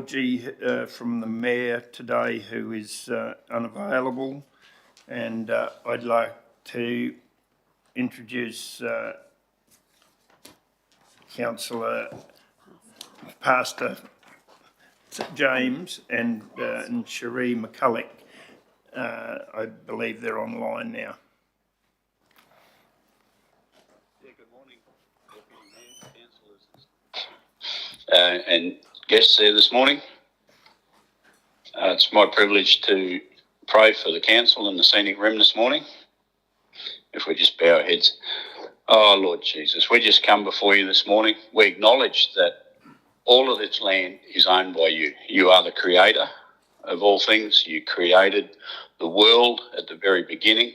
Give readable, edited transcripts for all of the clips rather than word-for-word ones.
From the Mayor today, who is unavailable, and I'd like to introduce Councillor Pastor James and Cherie McCulloch. I believe they're online now. Yeah, good morning, Deputy Mayor, councillors, and guests there this morning. It's my privilege to pray for the council and the Scenic Rim this morning. If we just bow our heads. Oh, Lord Jesus, we just come before you this morning. We acknowledge that all of this land is owned by you. You are the creator of all things. You created the world at the very beginning.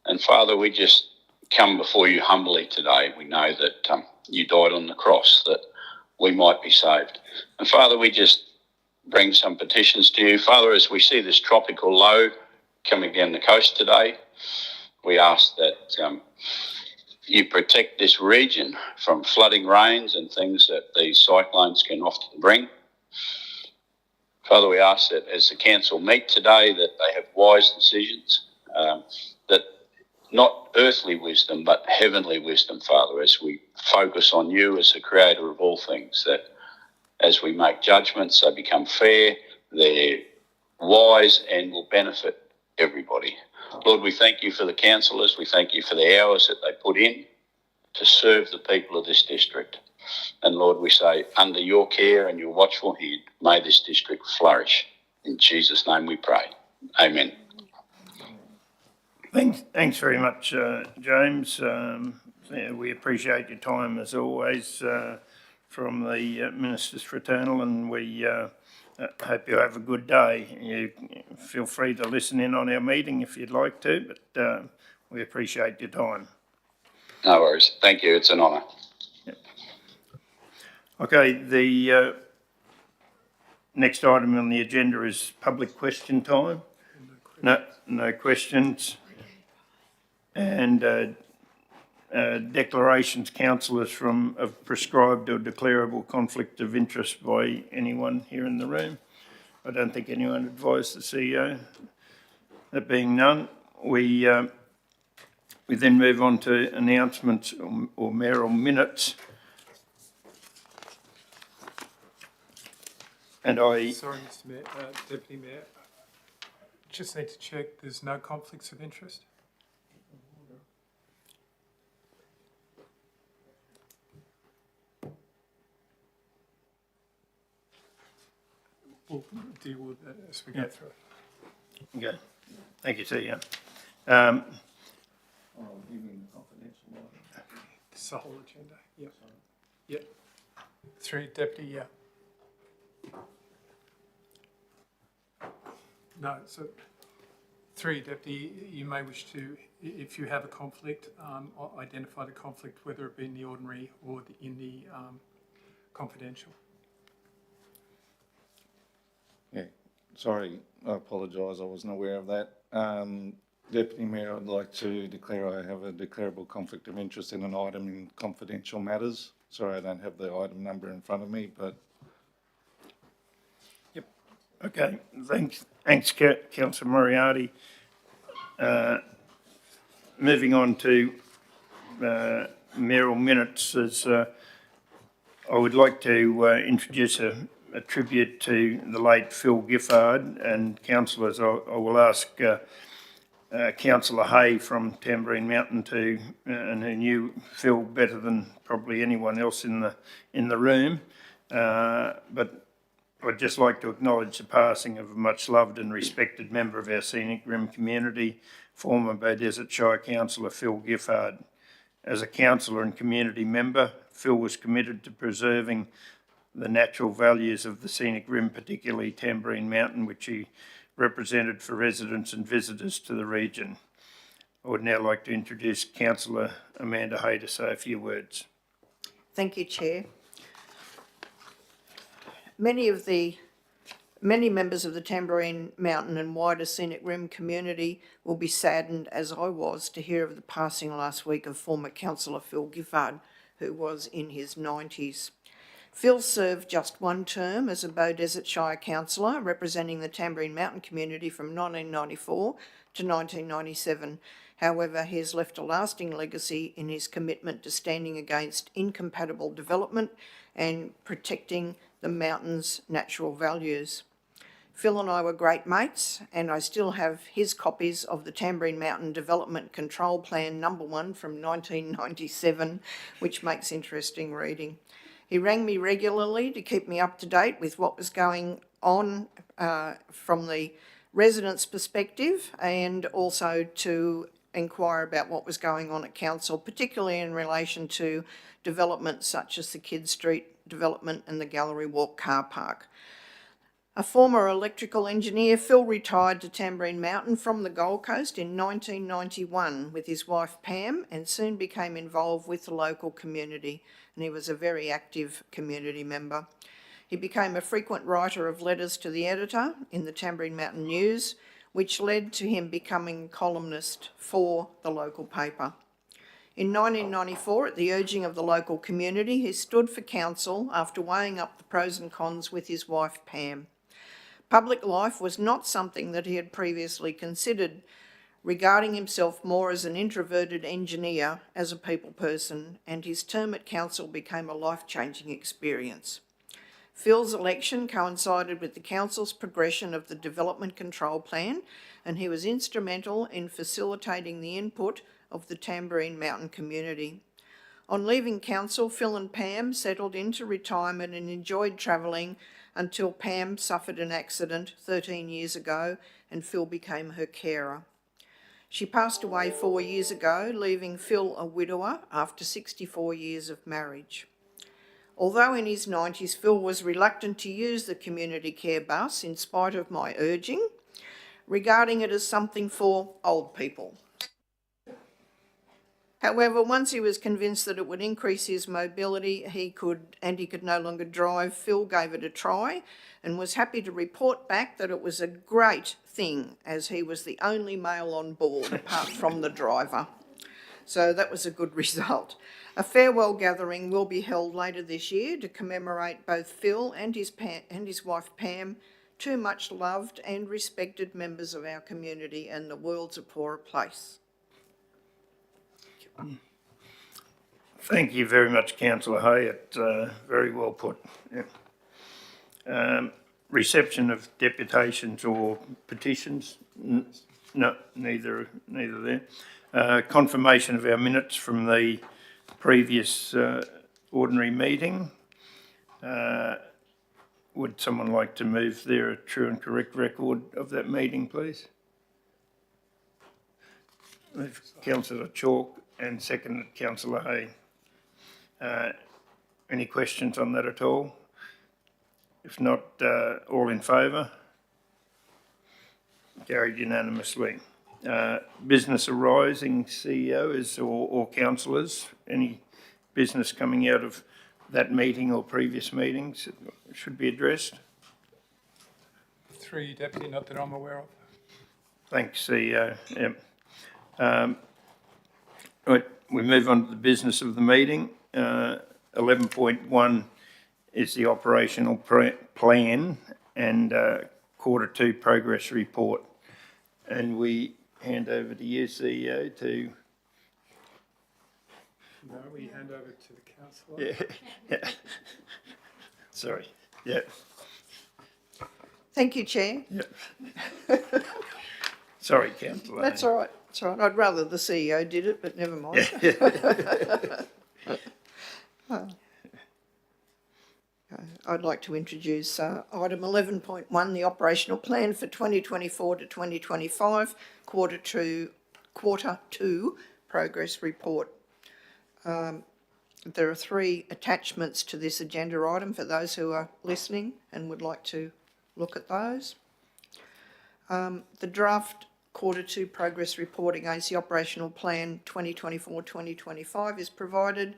And Father, we just come before you humbly today. We know that you died on the cross that we might be saved. And Father, we just bring some petitions to you. Father, as we see this tropical low coming down the coast today, we ask that you protect this region from flooding rains and things that these cyclones can often bring. Father, we ask that as the council meet today, that they have wise decisions, that not earthly wisdom, but heavenly wisdom, Father, as we focus on you as the creator of all things, that as we make judgments, they become fair, they're wise, and will benefit everybody. Lord, we thank you for the councillors. We thank you for the hours that they put in to serve the people of this district. And Lord, we say, under your care and your watchful hand, may this district flourish. In Jesus' name we pray. Amen. Thanks very much, James. We appreciate your time as always from the Minister's Fraternal, and we hope you have a good day. You feel free to listen in on our meeting if you'd like to, but we appreciate your time. No worries. Thank you. It's an honour. Yep. Okay, the next item on the agenda is public question time. No questions. And declarations, councillors, of prescribed or declarable conflict of interest by anyone here in the room. I don't think anyone advised the CEO. That being none, we then move on to announcements or mayoral minutes. And Sorry, Mr. Mayor, Deputy Mayor, just need to check there's no conflicts of interest. We'll deal with that as we go through it. Okay, thank you, CEO. Oh, you mean the confidential one? It's the whole agenda, yep. Yep. 3, Deputy, yeah. No, so 3, Deputy, you may wish to, if you have a conflict, identify the conflict, whether it be in the ordinary or in the confidential. Yeah, sorry, I apologise, I wasn't aware of that. Deputy Mayor, I'd like to declare I have a declarable conflict of interest in an item in confidential matters. Sorry, I don't have the item number in front of me, but... Yep, okay, thanks Councillor Moriarty. Moving on to mayoral minutes, as I would like to introduce a tribute to the late Phil Giffard, and councillors, I will ask Councillor Hay from Tambourine Mountain to, and who knew Phil better than probably anyone else in the room, but I'd just like to acknowledge the passing of a much loved and respected member of our Scenic Rim community, former Bay Desert Shire Councillor Phil Giffard. As a councillor and community member, Phil was committed to preserving the natural values of the Scenic Rim, particularly Tambourine Mountain, which he represented for residents and visitors to the region. I would now like to introduce Councillor Amanda Hay to say a few words. Thank you, Chair. Many members of the Tambourine Mountain and wider Scenic Rim community will be saddened, as I was, to hear of the passing last week of former Councillor Phil Giffard, who was in his 90s. Phil served just one term as a Bow Desert Shire councillor, representing the Tamborine Mountain community from 1994 to 1997. However, he has left a lasting legacy in his commitment to standing against incompatible development and protecting the mountain's natural values. Phil and I were great mates, and I still have his copies of the Tamborine Mountain Development Control Plan No. 1 from 1997, which makes interesting reading. He rang me regularly to keep me up to date with what was going on from the residents' perspective, and also to inquire about what was going on at council, particularly in relation to developments such as the Kidd Street development and the Gallery Walk car park. A former electrical engineer, Phil retired to Tamborine Mountain from the Gold Coast in 1991 with his wife Pam, and soon became involved with the local community, and he was a very active community member. He became a frequent writer of letters to the editor in the Tamborine Mountain News, which led to him becoming a columnist for the local paper. In 1994, at the urging of the local community, he stood for council after weighing up the pros and cons with his wife Pam. Public life was not something that he had previously considered, regarding himself more as an introverted engineer as a people person, and his term at council became a life-changing experience. Phil's election coincided with the council's progression of the Development Control Plan, and he was instrumental in facilitating the input of the Tamborine Mountain community. On leaving council, Phil and Pam settled into retirement and enjoyed travelling until Pam suffered an accident 13 years ago and Phil became her carer. She passed away 4 years ago, leaving Phil a widower after 64 years of marriage. Although in his 90s, Phil was reluctant to use the community care bus in spite of my urging, regarding it as something for old people. However, once he was convinced that it would increase his mobility, he could no longer drive, Phil gave it a try and was happy to report back that it was a great thing, as he was the only male on board apart from the driver. So that was a good result. A farewell gathering will be held later this year to commemorate both Phil and his wife Pam, two much loved and respected members of our community and the world's a poorer place. Thank you very much, Councillor Hayett. Very well put. Yeah. Reception of deputations or petitions? No, neither there. Confirmation of our minutes from the previous ordinary meeting. Would someone like to move there a true and correct record of that meeting, please? Move Councillor Chalk and seconded Councillor Hay. Any questions on that at all? If not, all in favour? Carried unanimously. Business arising, CEOs or councillors, any business coming out of that meeting or previous meetings should be addressed? 3, Deputy, not that I'm aware of. Thanks, CEO. Yep. Right, we move on to the business of the meeting. 11.1 is the operational plan and Q2 progress report. And we hand over to you, CEO, to... No, we hand over to the councillor. Yeah. Sorry. Yeah. Thank you, Chair. Yep. Sorry, Councillor. That's all right. That's all right. I'd rather the CEO did it, but never mind. I'd like to introduce item 11.1, the operational plan for 2024 to 2025, Q2 progress report. There are 3 attachments to this agenda item for those who are listening and would like to look at those. The draft Q2 progress report against the operational plan 2024-2025 is provided,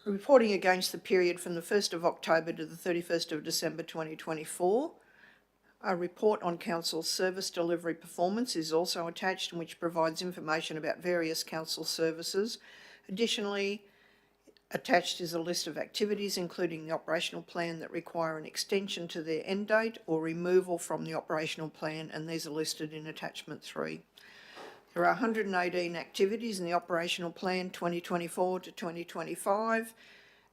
reporting against the period from the 1st of October to the 31st of December 2024. A report on council's service delivery performance is also attached, which provides information about various council services. Additionally, Attached is a list of activities, including the operational plan, that require an extension to their end date or removal from the operational plan, and these are listed in attachment 3. There are 118 activities in the operational plan 2024 to 2025.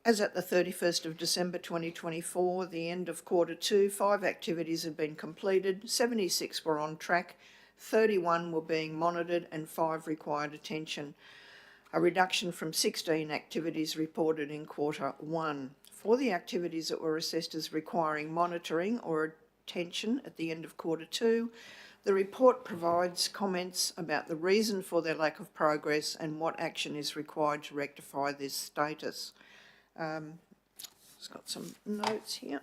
As at the 31st of December 2024, the end of quarter 2, 5 activities had been completed, 76 were on track, 31 were being monitored and 5 required attention. A reduction from 16 activities reported in quarter 1. For the activities that were assessed as requiring monitoring or attention at the end of quarter 2, the report provides comments about the reason for their lack of progress and what action is required to rectify this status. It's got some notes here.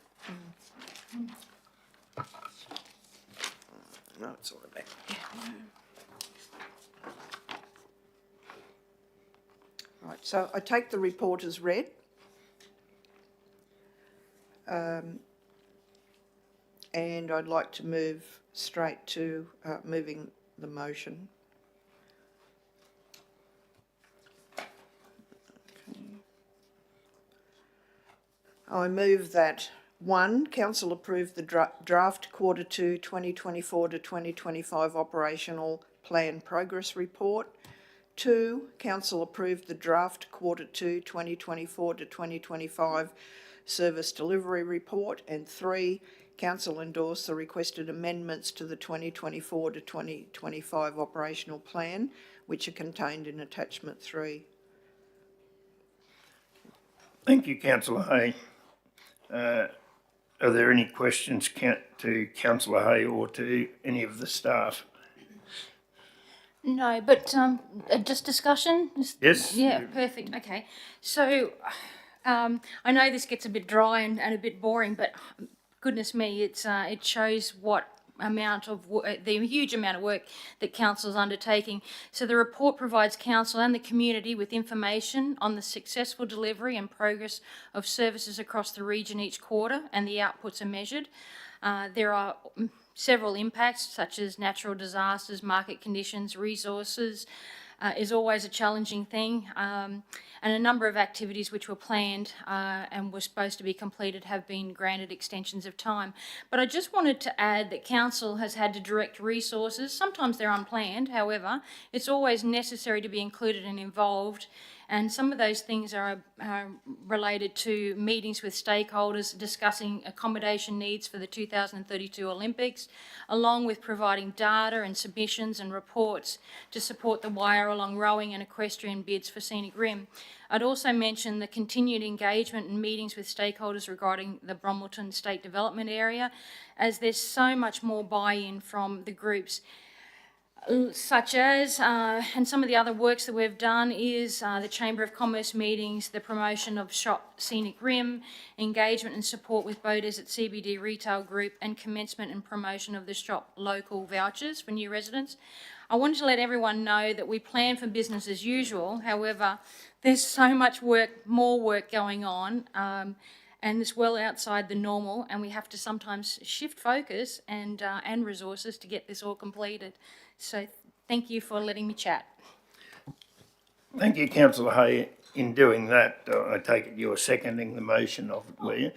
No, it's all about. Right, so I take the report as read. And I'd like to move straight to moving the motion. Okay. I move that 1, Council approve the draft quarter 2 2024 to 2025 operational plan progress report. 2, Council approved the draft quarter 2 2024 to 2025 service delivery report. And 3, Council endorsed the requested amendments to the 2024 to 2025 operational plan, which are contained in attachment 3. Thank you, Councillor Hay. Are there any questions to Councillor Hay or to any of the staff? No, but just discussion? Yes. Yeah, perfect. Okay. So I know this gets a bit dry and a bit boring, but goodness me, it shows what amount of the huge amount of work that council is undertaking. So the report provides council and the community with information on the successful delivery and progress of services across the region each quarter, and the outputs are measured. There are several impacts such as natural disasters, market conditions, resources, is always a challenging thing, and a number of activities which were planned and were supposed to be completed have been granted extensions of time. But I just wanted to add that council has had to direct resources. Sometimes they're unplanned, however, it's always necessary to be included and involved. And some of those things are related to meetings with stakeholders discussing accommodation needs for the 2032 Olympics, along with providing data and submissions and reports to support the wire along rowing and equestrian bids for Scenic Rim. I'd also mention the continued engagement and meetings with stakeholders regarding the Bromwellton State Development Area, as there's so much more buy-in from the groups, such as, and some of the other works that we've done is the Chamber of Commerce meetings, the promotion of Shop Scenic Rim, engagement and support with Beaudesert CBD Retail Group, and commencement and promotion of the Shop Local vouchers for new residents. I wanted to let everyone know that we plan for business as usual. However, there's so much work, more work going on, and it's well outside the normal, and we have to sometimes shift focus and resources to get this all completed. So thank you for letting me chat. Thank you, Councillor Hay. In doing that, I take it you're seconding the motion of it, were you?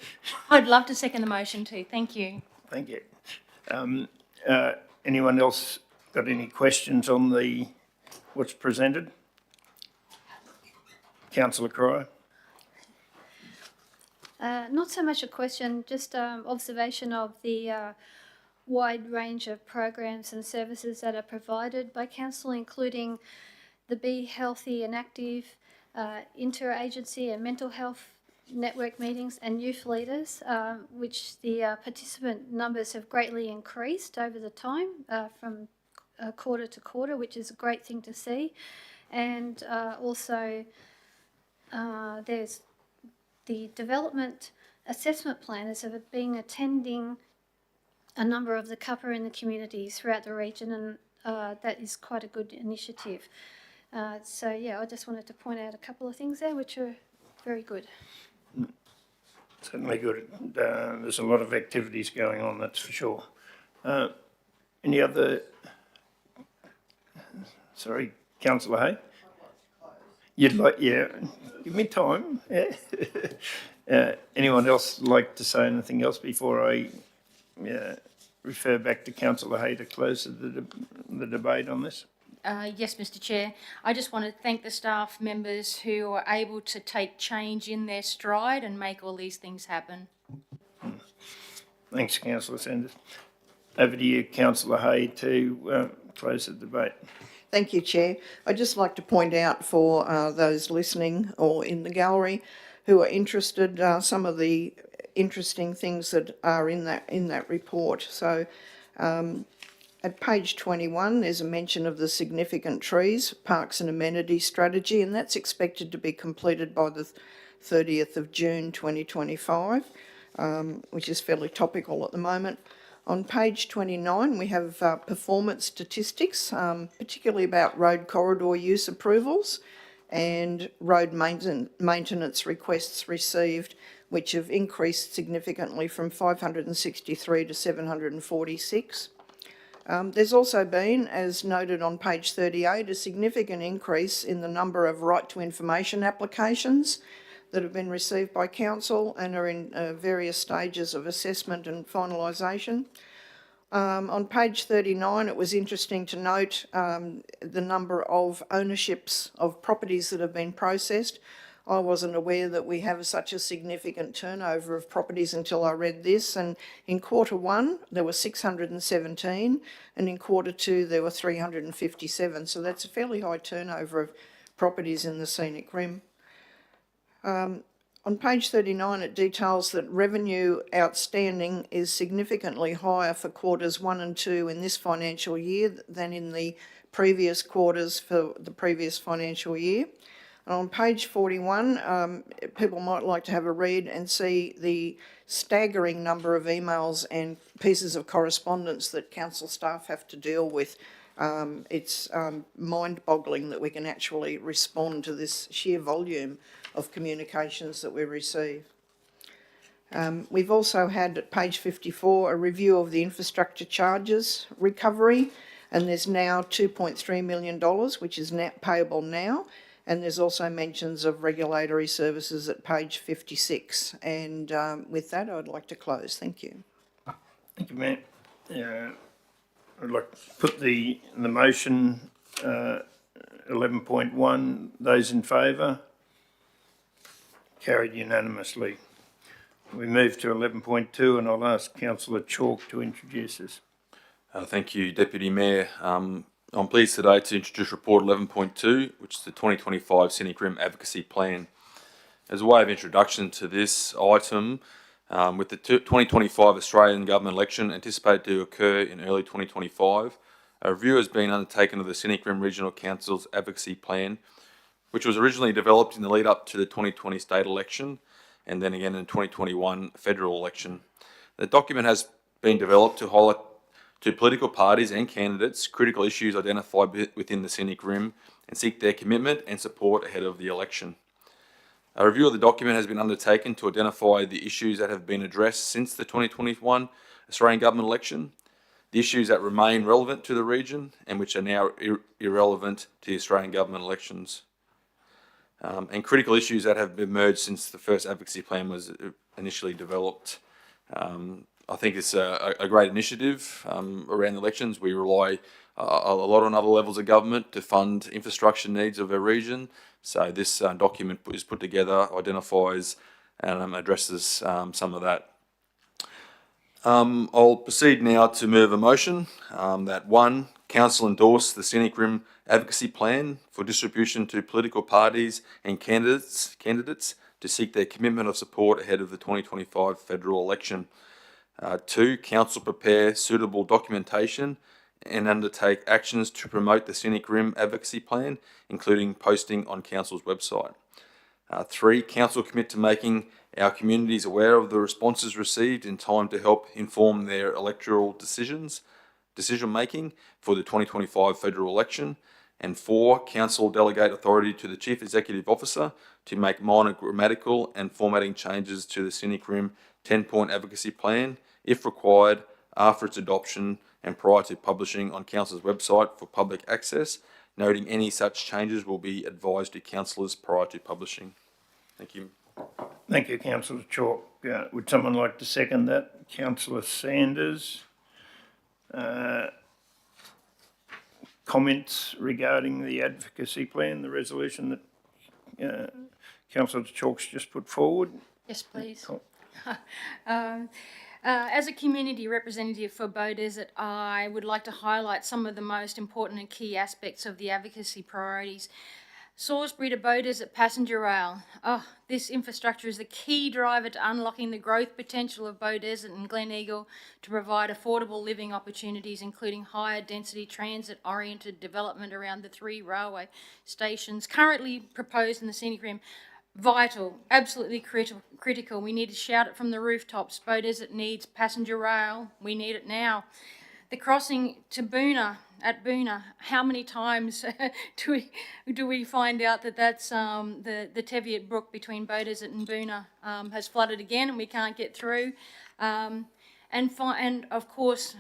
I'd love to second the motion too. Thank you. Thank you. Anyone else got any questions on what's presented? Councillor Cryer? Not so much a question, just observation of the wide range of programs and services that are provided by council, including the Be Healthy and Active interagency and mental health network meetings and youth leaders, which the participant numbers have greatly increased over the time from quarter to quarter, which is a great thing to see. And also there's the development assessment planners have been attending a number of the cuppa in the communities throughout the region, and that is quite a good initiative. So yeah, I just wanted to point out a couple of things there which are very good. Certainly good. There's a lot of activities going on, that's for sure. Any other? Sorry, Councillor Hay? You'd like, yeah, give me time. Anyone else like to say anything else before I refer back to Councillor Hay to close the debate on this? Yes, Mr. Chair. I just want to thank the staff members who are able to take change in their stride and make all these things happen. Thanks, Councillor Sanders. Over to you, Councillor Hay, to close the debate. Thank you, Chair. I'd just like to point out for those listening or in the gallery who are interested, some of the interesting things that are in that report. So at page 21, there's a mention of the significant trees, parks and amenity strategy, and that's expected to be completed by the 30th of June 2025, which is fairly topical at the moment. On page 29, we have performance statistics, particularly about road corridor use approvals and road maintenance requests received, which have increased significantly from 563 to 746. There's also been, as noted on page 38, a significant increase in the number of right to information applications that have been received by council and are in various stages of assessment and finalisation. On page 39, it was interesting to note the number of ownerships of properties that have been processed. I wasn't aware that we have such a significant turnover of properties until I read this, and in quarter one there were 617 and in quarter two there were 357, so that's a fairly high turnover of properties in the Scenic Rim. On page 39, it details that revenue outstanding is significantly higher for quarters 1 and 2 in this financial year than in the previous quarters for the previous financial year. And on page 41, people might like to have a read and see the staggering number of emails and pieces of correspondence that council staff have to deal with. It's mind-boggling that we can actually respond to this sheer volume of communications that we receive. We've also had at page 54 a review of the infrastructure charges recovery, and there's now $2.3 million, which is now payable now, and there's also mentions of regulatory services at page 56. And with that, I'd like to close. Thank you. Thank you, Matt. I'd like to put the motion 11.1. Those in favour? Carried unanimously. We move to 11.2 and I'll ask Councillor Chalk to introduce this. Thank you, Deputy Mayor. I'm pleased today to introduce report 11.2, which is the 2025 Scenic Rim Advocacy Plan. As a way of introduction to this item, with the 2025 Australian Government election anticipated to occur in early 2025, a review has been undertaken of the Scenic Rim Regional Council's Advocacy Plan, which was originally developed in the lead up to the 2020 state election and then again in the 2021 federal election. The document has been developed to highlight to political parties and candidates critical issues identified within the Scenic Rim and seek their commitment and support ahead of the election. A review of the document has been undertaken to identify the issues that have been addressed since the 2021 Australian Government election, the issues that remain relevant to the region and which are now irrelevant to the Australian Government elections, and critical issues that have emerged since the first advocacy plan was initially developed. I think it's a great initiative around elections. We rely a lot on other levels of government to fund infrastructure needs of our region. So this document is put together, identifies and addresses some of that. I'll proceed now to move a motion that 1, Council endorse the Scenic Rim Advocacy Plan for distribution to political parties and candidates to seek their commitment of support ahead of the 2025 federal election. 2, Council prepare suitable documentation and undertake actions to promote the Scenic Rim Advocacy Plan, including posting on Council's website. 3, Council commit to making our communities aware of the responses received in time to help inform their electoral decision making for the 2025 federal election. And 4, Council delegate authority to the Chief Executive Officer to make minor grammatical and formatting changes to the Scenic Rim 10-point advocacy plan, if required, after its adoption and prior to publishing on Council's website for public access, noting any such changes will be advised to councillors prior to publishing. Thank you. Thank you, Councillor Chalk. Would someone like to second that? Councillor Sanders. Comments regarding the advocacy plan, the resolution that Councillor Chalk's just put forward? Yes, please. As a community representative for Bow Desert, I would like to highlight some of the most important and key aspects of the advocacy priorities. Salisbury to Bow Desert passenger rail. This infrastructure is the key driver to unlocking the growth potential of Bow Desert and Glen Eagle to provide affordable living opportunities, including higher density transit-oriented development around the 3 railway stations currently proposed in the Scenic Rim. Vital, absolutely critical. We need to shout it from the rooftops. Bow Desert needs passenger rail. We need it now. The crossing to Boona, at Boona, how many times do we find out that that's the Teviot Brook between Bow Desert and Boona has flooded again and we can't get through, and of course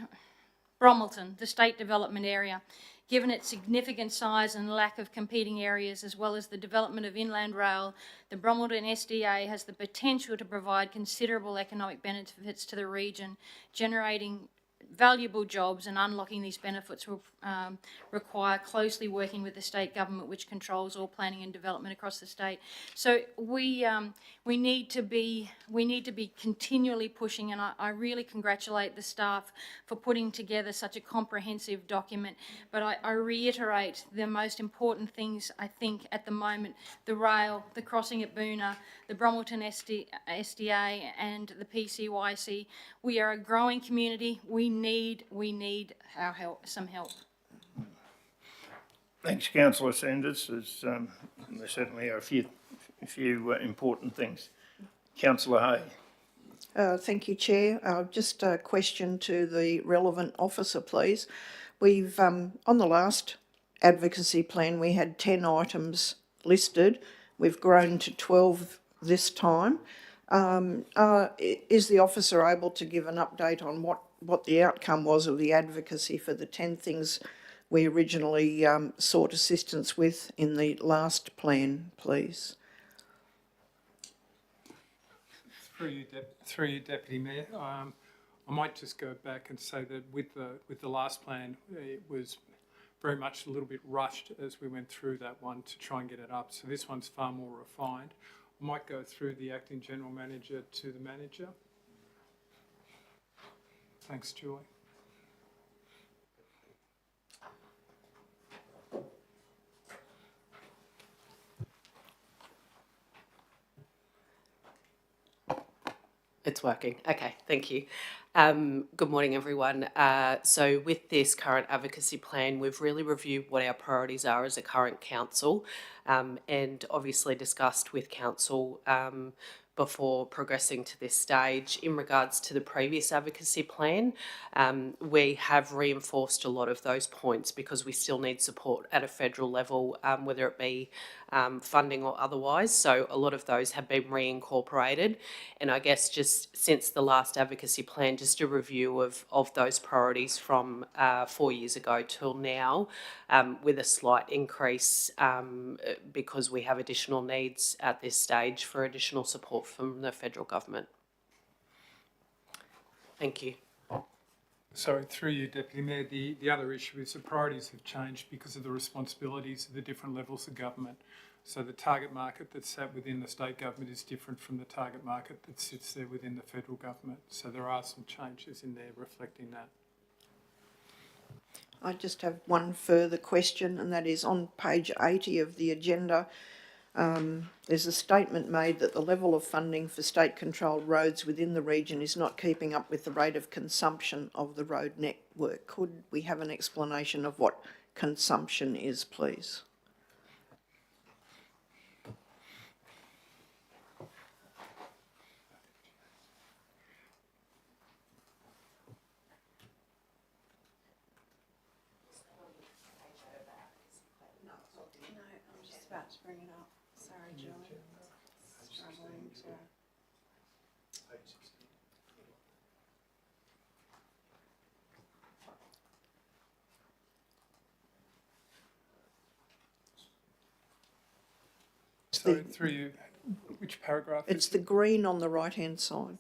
Brommelton, the state development area. Given its significant size and lack of competing areas, as well as the development of inland rail, the Brommelton SDA has the potential to provide considerable economic benefits to the region, generating valuable jobs, and unlocking these benefits will require closely working with the state government, which controls all planning and development across the state. So we need to be continually pushing, and I really congratulate the staff for putting together such a comprehensive document. But I reiterate the most important things I think at the moment: the rail, the crossing at Boona, the Brommelton SDA, and the PCYC. We are a growing community. We need our help, some help. Thanks, Councillor Sanders. There certainly are a few important things. Councillor Hay. Thank you, Chair. Just a question to the relevant officer, please. We've, on the last advocacy plan, we had 10 items listed. We've grown to 12 this time. Is the officer able to give an update on what the outcome was of the advocacy for the 10 things we originally sought assistance with in the last plan, please? Through you, Deputy Mayor, I might just go back and say that with the last plan, it was very much a little bit rushed as we went through that one to try and get it up. So this one's far more refined. I might go through the acting general manager to the manager. Thanks, Julie. It's working. Okay, thank you. Good morning, everyone. So with this current advocacy plan, we've really reviewed what our priorities are as a current council, and obviously discussed with council before progressing to this stage. In regards to the previous advocacy plan, we have reinforced a lot of those points because we still need support at a federal level, whether it be funding or otherwise. So a lot of those have been reincorporated. And I guess just since the last advocacy plan, just a review of those priorities from 4 years ago till now, with a slight increase because we have additional needs at this stage for additional support from the federal government. Thank you. So through you, Deputy Mayor, the other issue is the priorities have changed because of the responsibilities of the different levels of government. So the target market that's sat within the state government is different from the target market that sits there within the federal government. So there are some changes in there reflecting that. I just have one further question, and that is on page 80 of the agenda. There's a statement made that the level of funding for state-controlled roads within the region is not keeping up with the rate of consumption of the road network. Could we have an explanation of what consumption is, please? About to bring it up. Sorry, Julie. Struggling to. sorry, through you, which paragraph It's is the green on the right-hand side.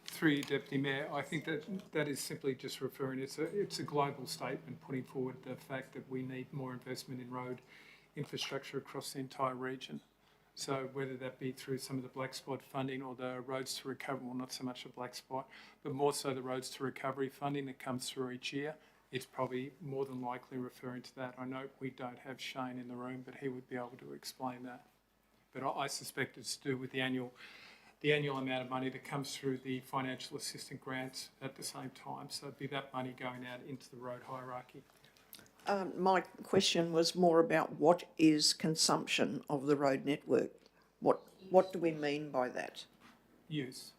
Through you, Deputy Mayor, I think that is simply just referring, it's a global statement putting forward the fact that we need more investment in road infrastructure across the entire region. So whether that be through some of the black spot funding or the roads to recovery, well, not so much a black spot, but more so the roads to recovery funding that comes through each year, it's probably more than likely referring to that. I know we don't have Shane in the room, but he would be able to explain that. But I suspect it's to do with the annual amount of money that comes through the financial assistance grants at the same time. So it'd be that money going out into the road hierarchy. My question was more about what is consumption of the road network? What do we mean by that? Use.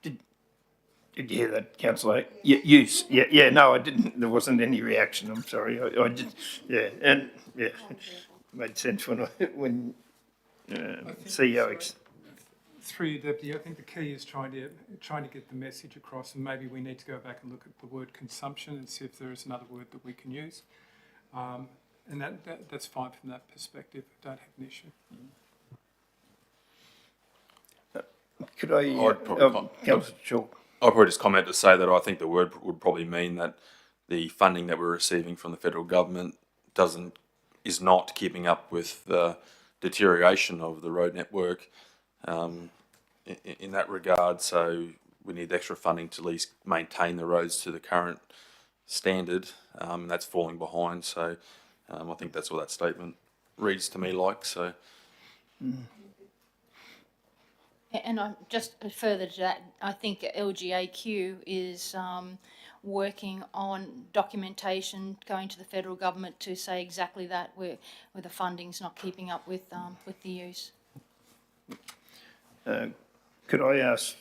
Did you hear that, councillor? Use. Yeah, no, I didn't. There wasn't any reaction. I'm sorry. I did. Yeah, and yeah, made sense when CEO. Through you, Deputy, I think the key is trying to get the message across, and maybe we need to go back and look at the word consumption and see if there is another word that we can use. And that's fine from that perspective. I don't have an issue. Could I, Councillor Shaw? I'll probably just comment to say that I think the word would probably mean that the funding that we're receiving from the federal government is not keeping up with the deterioration of the road network in that regard. So we need extra funding to at least maintain the roads to the current standard, and that's falling behind. So I think that's what that statement reads to me like. So. And just further to that, I think LGAQ is working on documentation going to the federal government to say exactly that, where the funding's not keeping up with the use. Could I ask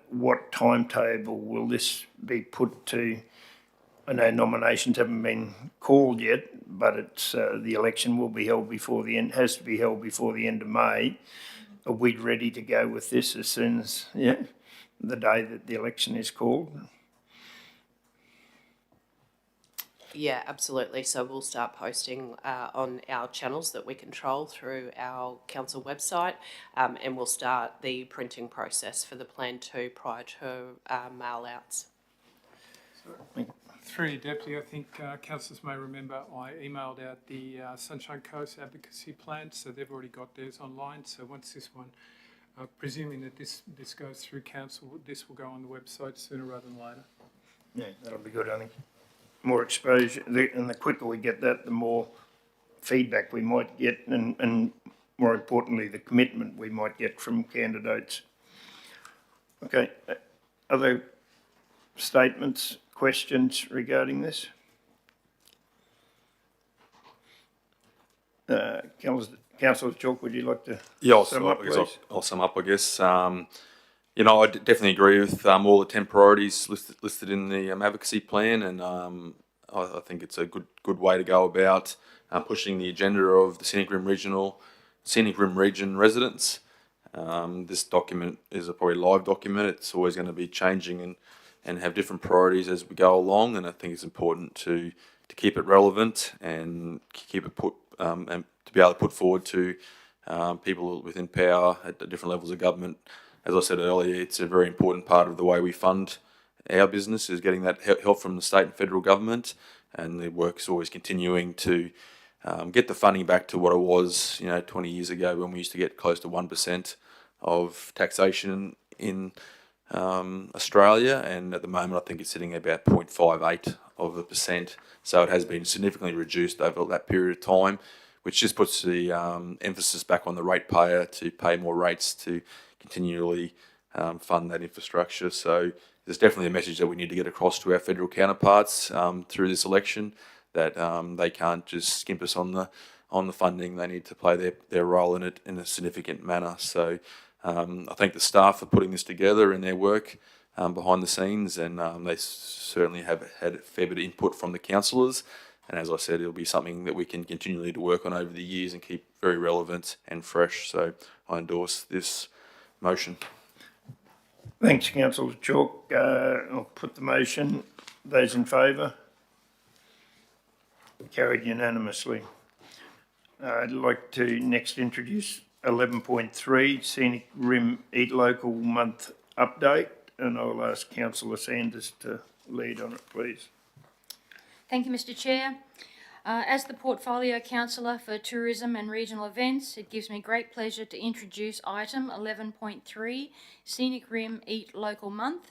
what timetable will this be put to? I know nominations haven't been called yet, but it's the election will be held before the end. Has to be held before the end of May. Are we ready to go with this as soon as the day that the election is called? Yeah, absolutely. So we'll start posting on our channels that we control through our council website, and we'll start the printing process for the Plan 2 prior to mail outs. Through you, Deputy, I think councillors may remember I emailed out the Sunshine Coast advocacy plan, so they've already got theirs online. So once this one, presuming that this goes through council, this will go on the website sooner rather than later. Yeah, that'll be good, I think. More exposure, and the quicker we get that, the more feedback we might get, and more importantly, the commitment we might get from candidates. Okay, other statements, questions regarding this? Councillor Chalk, would you like to sum up, please? I'll sum up, I guess. I definitely agree with all the 10 priorities listed in the advocacy plan, and I think it's a good way to go about pushing the agenda of the Scenic Rim region residents. This document is a probably live document. It's always going to be changing and have different priorities as we go along, and I think it's important to keep it relevant and keep it and to be able to put forward to people within power at the different levels of government. As I said earlier, it's a very important part of the way we fund our business, is getting that help from the state and federal government, and the work is always continuing to get the funding back to what it was 20 years ago, when we used to get close to 1% of taxation in Australia, and at the moment I think it's sitting at about 0.58%. So it has been significantly reduced over that period of time, which just puts the emphasis back on the ratepayer to pay more rates to continually fund that infrastructure. So there's definitely a message that we need to get across to our federal counterparts through this election, that they can't just skimp us on the funding. They need to play their role in it in a significant manner. So I thank the staff for putting this together and their work behind the scenes, and they certainly have had a fair bit of input from the councillors, And as I said, it'll be something that we can continually to work on over the years and keep very relevant and fresh. So I endorse this motion. Thanks, councillor Chalk. I'll put the motion. Those in favour? Carried unanimously. I'd like to next introduce 11.3 Scenic Rim Eat Local Month Update, and I'll ask councillor Sanders to lead on it, please. Thank you, Mr. Chair. As the Portfolio Councillor for Tourism and Regional Events, it gives me great pleasure to introduce item 11.3, Scenic Rim Eat Local Month.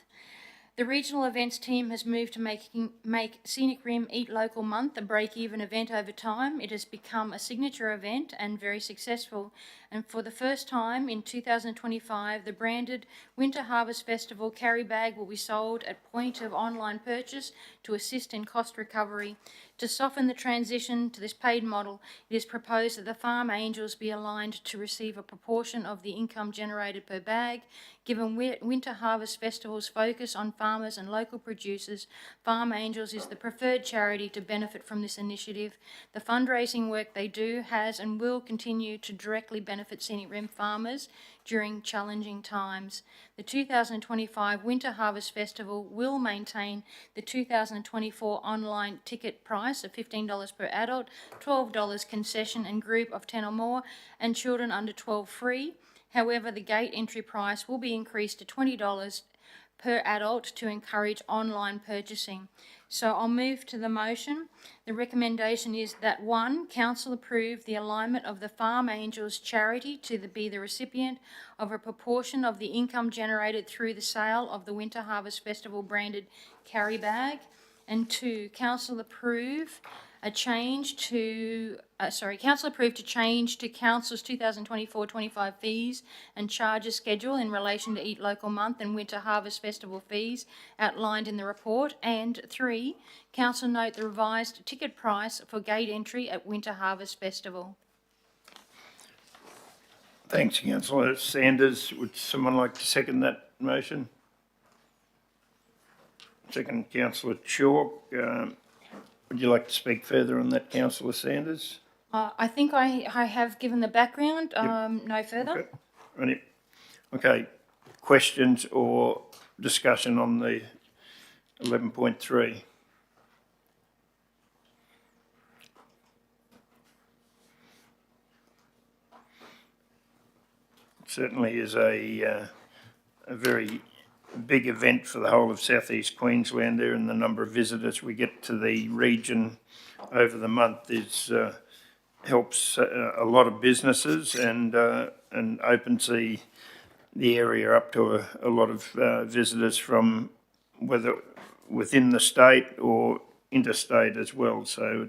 The regional events team has moved to make Scenic Rim Eat Local Month a break-even event over time. It has become a signature event and very successful. And for the first time in 2025, the branded Winter Harvest Festival carry bag will be sold at point of online purchase to assist in cost recovery. To soften the transition to this paid model, it is proposed that the farm angels be aligned to receive a proportion of the income generated per bag. Given Winter Harvest Festival's focus on farmers and local producers, Farm Angels is the preferred charity to benefit from this initiative. The fundraising work they do has and will continue to directly benefit Scenic Rim farmers during challenging times. The 2025 Winter Harvest Festival will maintain the 2024 online ticket price of $15 per adult, $12 concession and group of 10 or more, and children under 12 free. However, the gate entry price will be increased to $20 per adult to encourage online purchasing. So I'll move to the motion. The recommendation is that 1, Council approve the alignment of the Farm Angels charity to be the recipient of a proportion of the income generated through the sale of the Winter Harvest Festival branded carry bag. And 2, Council approve to change to Council's 2024-25 fees and charges schedule in relation to Eat Local Month and Winter Harvest Festival fees outlined in the report. And 3, Council note the revised ticket price for gate entry at Winter Harvest Festival. Thanks, councillor Sanders. Would someone like to second that motion? Second, councillor Chalk. Would you like to speak further on that, councillor Sanders? I think I have given the background. No further. Okay. Right. Okay. Questions or discussion on the 11.3? Certainly is a very big event for the whole of southeast Queensland there, and the number of visitors we get to the region over the month is helps a lot of businesses and opens the area up to a lot of visitors from whether within the state or interstate as well. So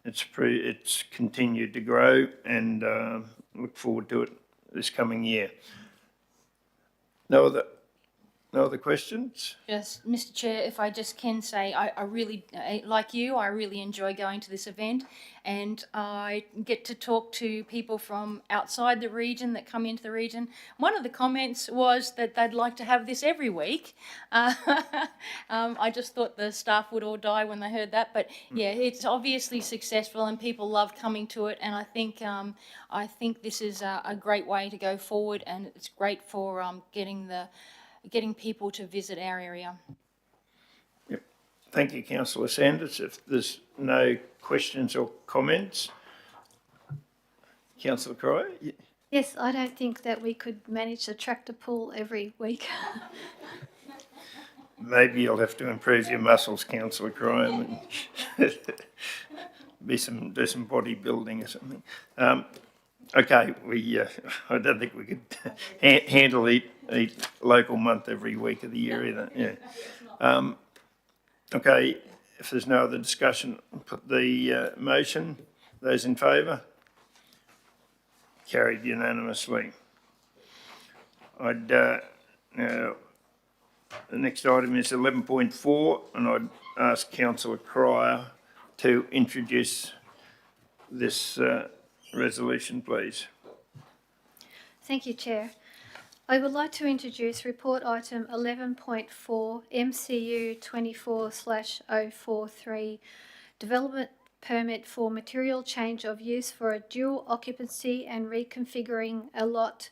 it's continued to grow, and look forward to it this coming year. No other questions? Just, Mr. Chair, if I just can say, I really, like you, I really enjoy going to this event, and I get to talk to people from outside the region that come into the region. One of the comments was that they'd like to have this every week. I just thought the staff would all die when they heard that, but yeah, it's obviously successful and people love coming to it, and I think this is a great way to go forward, and it's great for getting people to visit our area. Yep. Thank you, councillor Sanders. If there's no questions or comments, councillor Cryer? Yes, I don't think that we could manage the tractor pull every week. Maybe you'll have to improve your muscles, councillor Cryer. Do some bodybuilding or something. Okay, I don't think we could handle Eat Local Month every week of the year either. Yeah. Okay, if there's no other discussion, I'll put the motion. Those in favour? Carried unanimously. Now, the next item is 11.4, and I'd ask councillor Cryer to introduce this resolution, please. Thank you, Chair. I would like to introduce report item 11.4 MCU 24/043 development permit for material change of use for a dual occupancy and reconfiguring a lot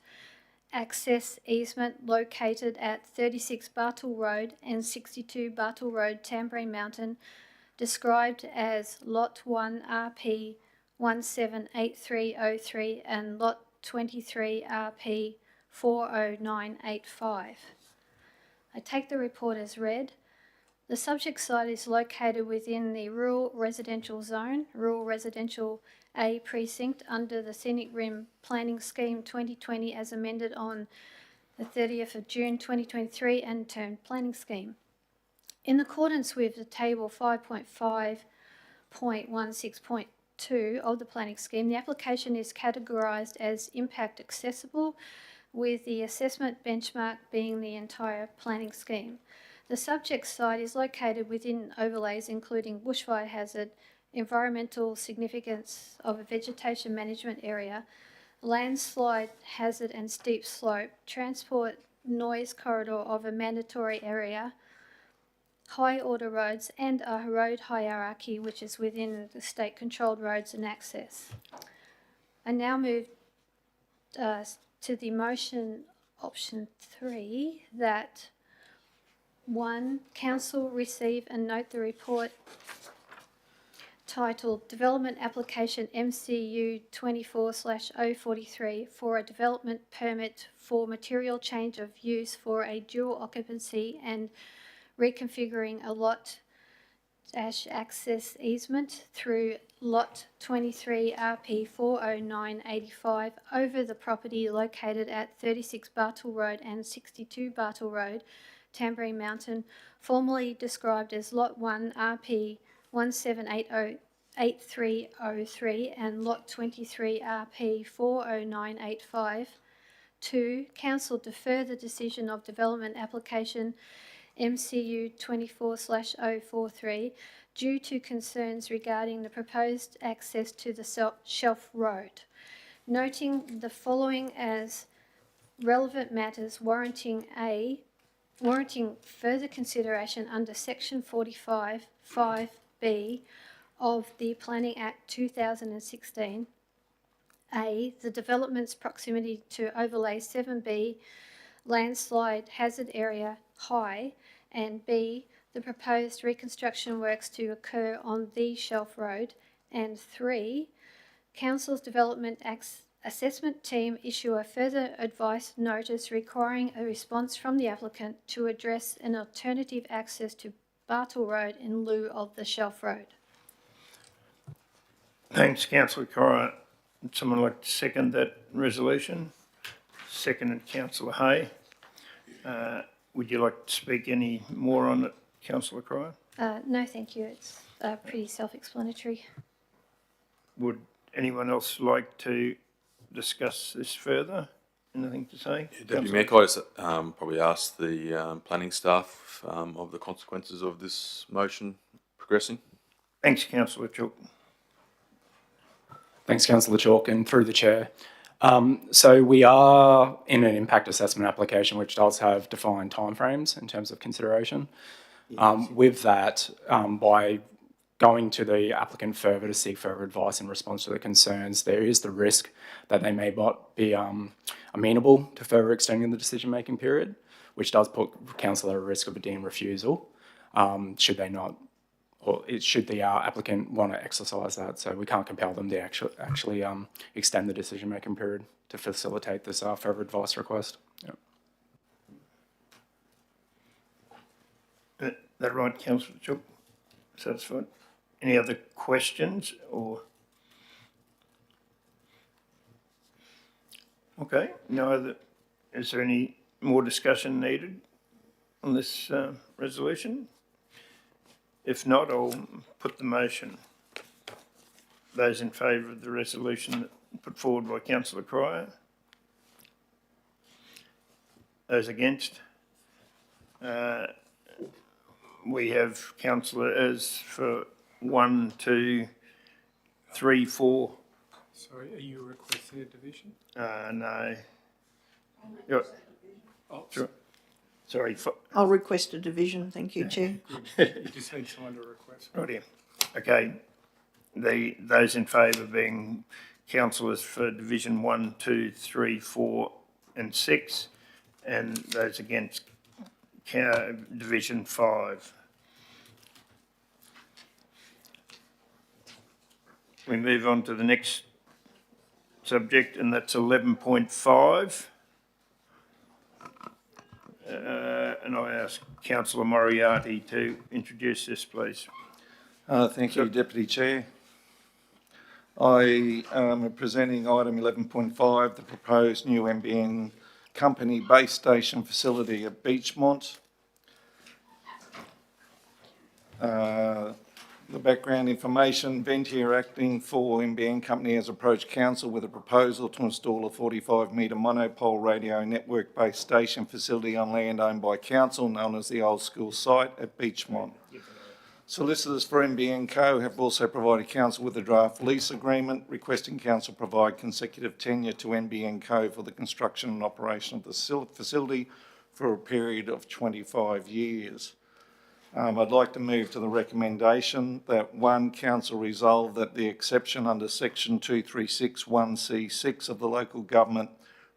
access easement located at 36 Bartle Road and 62 Bartle Road, Tamborine Mountain, described as Lot 1 RP 178303 and Lot 23 RP 40985. I take the report as read. The subject site is located within the Rural Residential Zone, Rural Residential A Precinct, under the Scenic Rim Planning Scheme 2020 as amended on the 30th of June 2023 and termed Planning Scheme. In accordance with the Table 5.5.16.2 of the Planning Scheme, the application is categorised as impact accessible, with the assessment benchmark being the entire planning scheme. The subject site is located within overlays including bushfire hazard, environmental significance of a vegetation management area, landslide hazard and steep slope, transport noise corridor of a mandatory area, high order roads, and a road hierarchy which is within the state controlled roads and access. I now move to the motion option 3 that 1. Council receive and note the report titled Development Application MCU 24/043 for a development permit for material change of use for a dual occupancy and reconfiguring a lot access easement through Lot 23 RP 40985 over the property located at 36 Bartle Road and 62 Bartle Road, Tamborine Mountain, formerly described as Lot 1 RP 17808303 and Lot 23 RP 40985. 2. Council defer the decision of development application MCU 24/043 due to concerns regarding the proposed access to the Shelf Road, noting the following as relevant matters warranting further consideration under Section 45(5)(b) of the Planning Act 2016. A. The development's proximity to Overlay 7B landslide hazard area high, and B. The proposed reconstruction works to occur on the Shelf Road, and 3. Council's development assessment team issue a further advice notice requiring a response from the applicant to address an alternative access to Bartle Road in lieu of the Shelf Road. Thanks, Councillor Cora. Would someone like to second that resolution? Seconded, Councillor Hay. Would you like to speak any more on it, Councillor Cryer? No, thank you. It's pretty self-explanatory. Would anyone else like to discuss this further? Anything to say? Deputy Mayor, can I just probably ask the planning staff of the consequences of this motion progressing? Thanks, Councillor Chook. Thanks, Councillor Chalk, and through the chair. So we are in an impact assessment application which does have defined timeframes in terms of consideration. With that, by going to the applicant further to seek further advice in response to the concerns, there is the risk that they may not be amenable to further extending the decision-making period, which does put council at a risk of a deemed refusal should they not, or should the applicant want to exercise that. So we can't compel them to actually extend the decision-making period to facilitate this further advice request. Yep. That right, Councillor Chook? Satisfied? Any other questions or? Okay, no other. Is there any more discussion needed on this resolution? If not, I'll put the motion. Those in favour of the resolution put forward by Councillor Cryer? Those against? We have Councillor as for 1, 2, 3, 4. Sorry, are you requesting a division? No. Yeah. Oh, Sure. Sorry. I'll request a division, thank you, Chair. You just need someone to request. Right here. Okay, those in favour being councillors for Division 1, 2, 3, 4 and 6, and those against Division 5. We move on to the next subject, and that's 11.5. And I ask Councillor Moriarty to introduce this, please. Thank you, Deputy Chair. I am presenting item 11.5, the proposed new NBN company base station facility at Beachmont. The background information, Ventia acting for NBN company has approached council with a proposal to install a 45-metre monopole radio network base station facility on land owned by council known as the Old School site at Beachmont. Solicitors for NBN Co have also provided council with a draft lease agreement requesting council provide consecutive tenure to NBN Co for the construction and operation of the facility for a period of 25 years. I'd like to move to the recommendation that 1, council resolve that the exception under section 2361C6 of the Local Government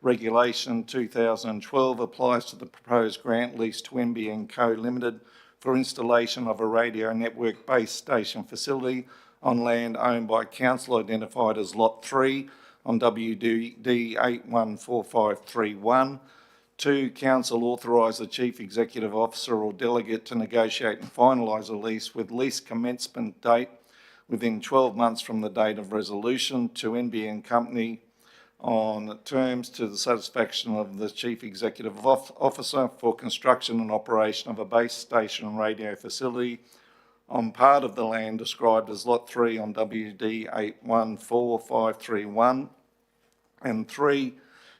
Regulation 2012 applies to the proposed grant lease to NBN Co Limited for installation of a radio network base station facility on land owned by council identified as Lot 3 on WD 814531. 2, council authorise the Chief Executive Officer or delegate to negotiate and finalise a lease with lease commencement date within 12 months from the date of resolution to NBN Company on terms to the satisfaction of the Chief Executive Officer for construction and operation of a base station radio facility on part of the land described as Lot 3 on WD 814531. And 3,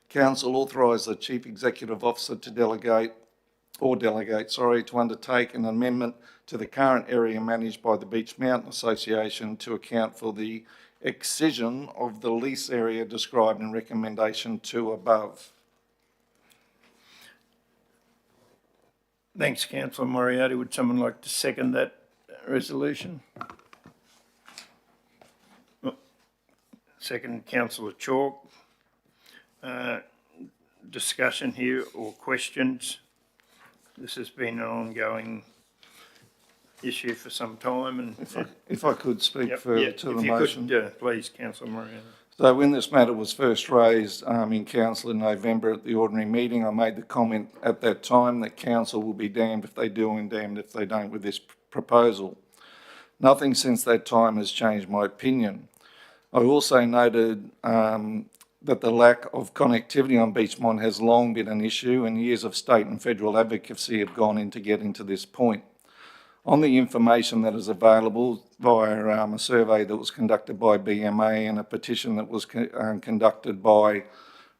council authorise the Chief Executive Officer to to undertake an amendment to the current area managed by the Beach Mountain Association to account for the excision of the lease area described in recommendation 2 above. Thanks, Councillor Moriarty. Would someone like to second that resolution? Second, Councillor Chalk. Discussion here or questions? This has been an ongoing issue for some time. And If I could speak further to the motion. Please, Councillor Moriarty. So when this matter was first raised in council in November at the ordinary meeting, I made the comment at that time that council will be damned if they do and damned if they don't with this proposal. Nothing since that time has changed my opinion. I also noted that the lack of connectivity on Beachmont has long been an issue and years of state and federal advocacy have gone into getting to this point. On the information that is available via a survey that was conducted by BMA and a petition that was conducted by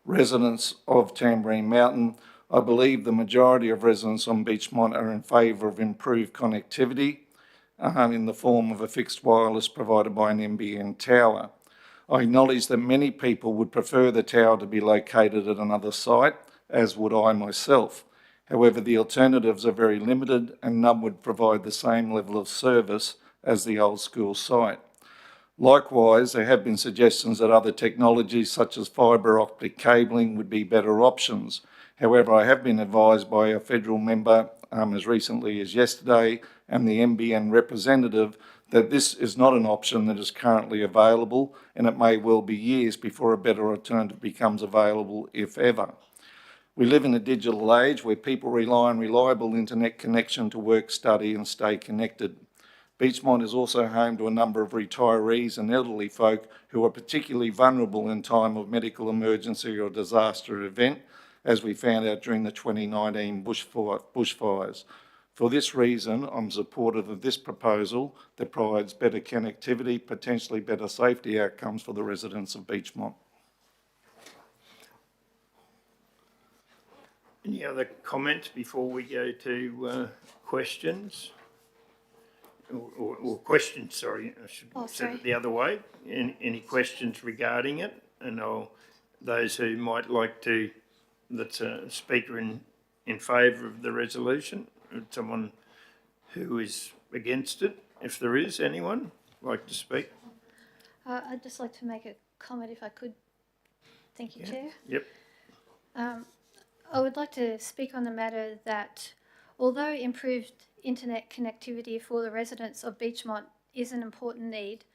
residents of Tamborine Mountain, I believe the majority of residents on Beachmont are in favour of improved connectivity in the form of a fixed wireless provided by an NBN tower. I acknowledge that many people would prefer the tower to be located at another site, as would I myself. However, the alternatives are very limited and none would provide the same level of service as the Old School site. Likewise, there have been suggestions that other technologies such as fibre optic cabling would be better options. However, I have been advised by a federal member as recently as yesterday and the NBN representative that this is not an option that is currently available and it may well be years before a better alternative becomes available, if ever. We live in a digital age where people rely on reliable internet connection to work, study and stay connected. Beachmont is also home to a number of retirees and elderly folk who are particularly vulnerable in time of medical emergency or disaster event, as we found out during the 2019 bushfires. For this reason, I'm supportive of this proposal that provides better connectivity, potentially better safety outcomes for the residents of Beachmont. Any other comments before we go to questions? Or questions, sorry, I should have said it the other way. Any questions regarding it? And those who might like to, that's a speaker in favour of the resolution, someone who is against it, if there is anyone. like to speak? I'd just like to make a comment if I could. Thank you, Chair. Yep. I would like to speak on the matter that although improved internet connectivity for the residents of Beechmont is an important need,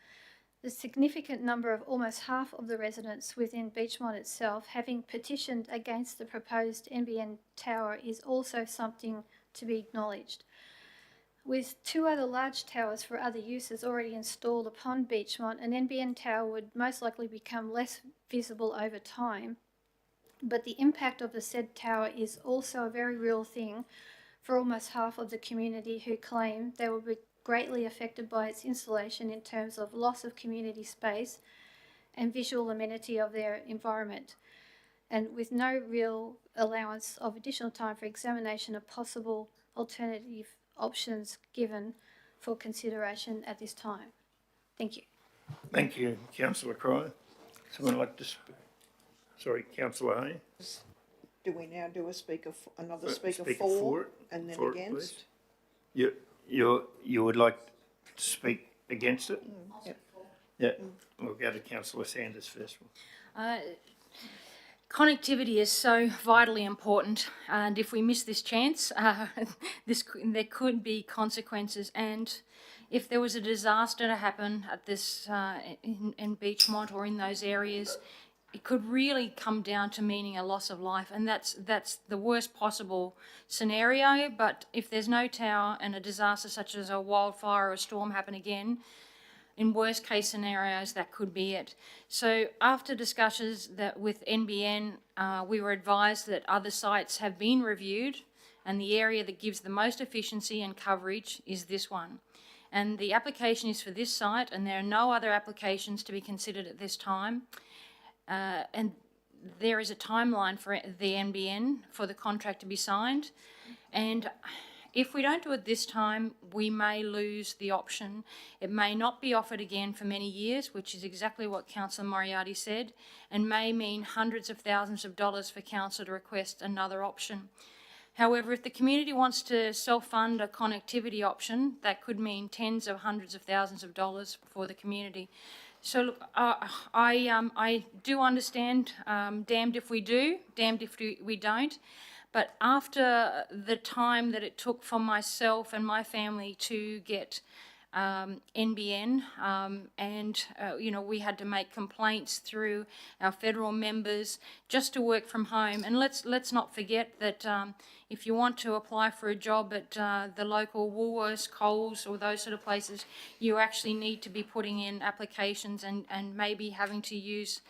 the significant number of almost half of the residents within Beechmont itself having petitioned against the proposed NBN tower is also something to be acknowledged. With 2 other large towers for other uses already installed upon Beechmont, an NBN tower would most likely become less visible over time. But the impact of the said tower is also a very real thing for almost half of the community who claim they will be greatly affected by its installation in terms of loss of community space and visual amenity of their environment, and with no real allowance of additional time for examination of possible alternative options given for consideration at this time. Thank you. Thank you, Councillor Cryer. Someone like to speak? Sorry, Councillor Hay? Do we now do another speaker Speaker for it. and then For it, against? please. You would like to speak against it? Yep. Yeah, we'll go to Councillor Sanders first. Connectivity is so vitally important, and if we miss this chance, there could be consequences. And if there was a disaster to happen at this in Beechmont or in those areas, it could really come down to meaning a loss of life, and that's the worst possible scenario. But if there's no tower and a disaster such as a wildfire or a storm happen again, in worst case scenarios, that could be it. So after discussions with NBN, we were advised that other sites have been reviewed, and the area that gives the most efficiency and coverage is this one. And the application is for this site, and there are no other applications to be considered at this time. And there is a timeline for the NBN for the contract to be signed. And if we don't do it this time, we may lose the option. It may not be offered again for many years, which is exactly what Councillor Moriarty said, and may mean hundreds of thousands of dollars for council to request another option. However, if the community wants to self-fund a connectivity option, that could mean tens of hundreds of thousands of dollars for the community. So look, I do understand, damned if we do, damned if we don't. But after the time that it took for myself and my family to get NBN, we had to make complaints through our federal members just to work from home. And let's not forget that if you want to apply for a job at the local Woolworths, Coles, or those sort of places, you actually need to be putting in applications and maybe having to use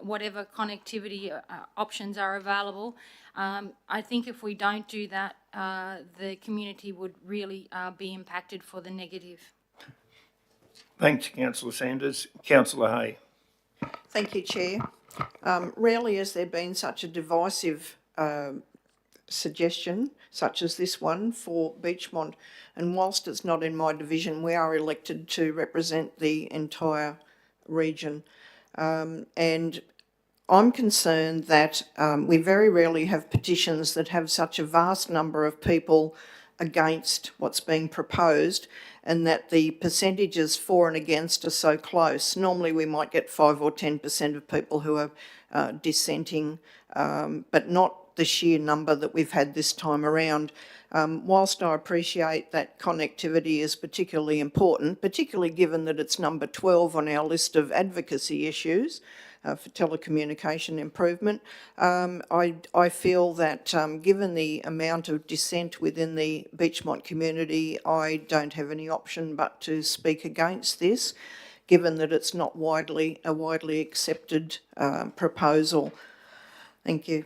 whatever connectivity options are available. I think if we don't do that, the community would really be impacted for the negative. Thanks, Councillor Sanders. Councillor Hay. Thank you, Chair. Rarely has there been such a divisive suggestion such as this one for Beechmont, and whilst it's not in my division, we are elected to represent the entire region. And I'm concerned that we very rarely have petitions that have such a vast number of people against what's being proposed, and that the percentages for and against are so close. Normally we might get 5 or 10% of people who are dissenting, but not the sheer number that we've had this time around. Whilst I appreciate that connectivity is particularly important, particularly given that it's number 12 on our list of advocacy issues for telecommunication improvement, I feel that given the amount of dissent within the Beechmont community, I don't have any option but to speak against this, given that it's not a widely accepted proposal. Thank you.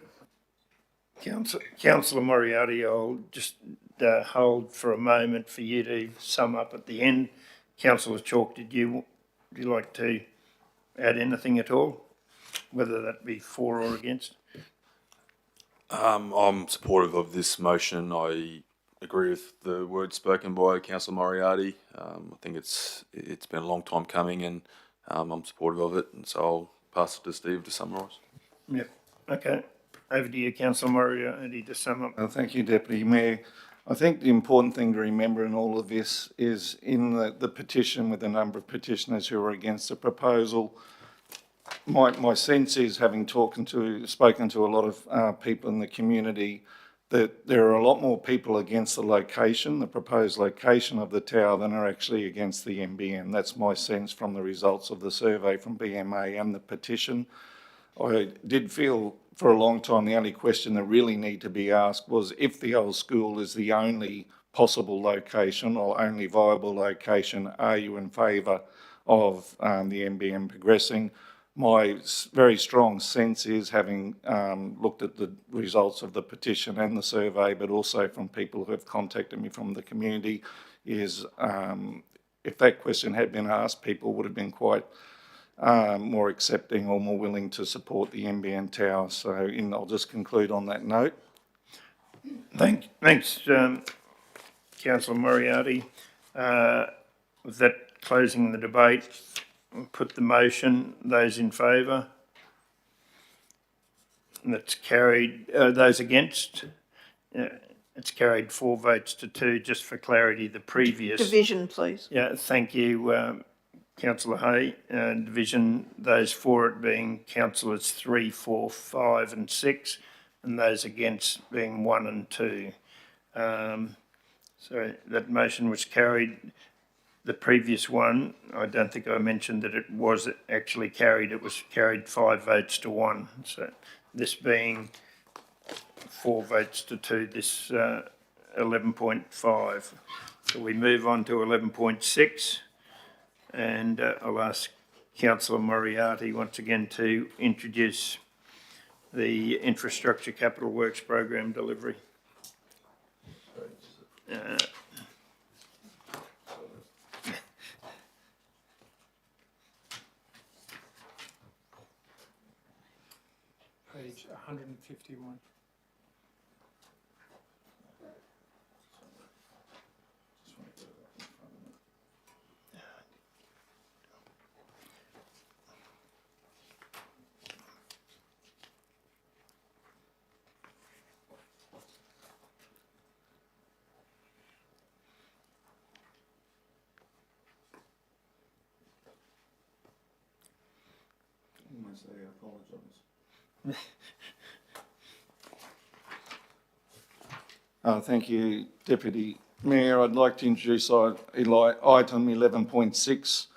Councillor Moriarty, I'll just hold for a moment for you to sum up at the end. Councillor Chalk, would you like to add anything at all, whether that be for or against? I'm supportive of this motion. I agree with the words spoken by Councillor Moriarty. I think it's been a long time coming, and I'm supportive of it. And so I'll pass it to Steve to summarise. Yep. Okay. Over to you, Councillor Moriarty, to sum up. Thank you, Deputy Mayor. I think the important thing to remember in all of this is in the petition with a number of petitioners who are against the proposal, my sense is, having spoken to a lot of people in the community, that there are a lot more people against the location, the proposed location of the tower, than are actually against the NBN. That's my sense from the results of the survey from BMA and the petition. I did feel for a long time the only question that really needed to be asked was if the old school is the only possible location or only viable location, are you in favour of the NBN progressing? My very strong sense is, having looked at the results of the petition and the survey, but also from people who have contacted me from the community, is if that question had been asked, people would have been quite more accepting or more willing to support the NBN tower. So I'll just conclude on that note. Thanks, Councillor Moriarty. With that closing the debate, I'll put the motion. Those in favour? That's carried. Those against? It's carried 4 votes to 2. Just for clarity, the previous Division, please. Yeah, thank you, Councillor Hay. Division, those for it being councillors 3, 4, 5 and 6, and those against being 1 and 2. So that motion was carried. The previous one, I don't think I mentioned that it was actually carried. It was carried 5 votes to 1. So this being 4 votes to 2, this 11.5. So we move on to 11.6, and I'll ask Councillor Moriarty once again to introduce the Infrastructure Capital Works Program delivery. Page 151. Thank you, Deputy Mayor. I'd like to introduce item 11.6,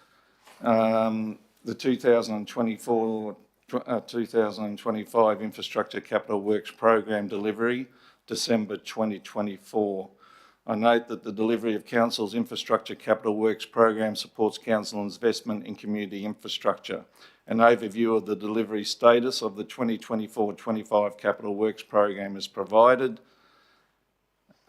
the 2024-2025 Infrastructure Capital Works Program delivery, December 2024. I note that the delivery of Council's Infrastructure Capital Works Program supports Council's investment in community infrastructure. An overview of the delivery status of the 2024-25 Capital Works Program is provided.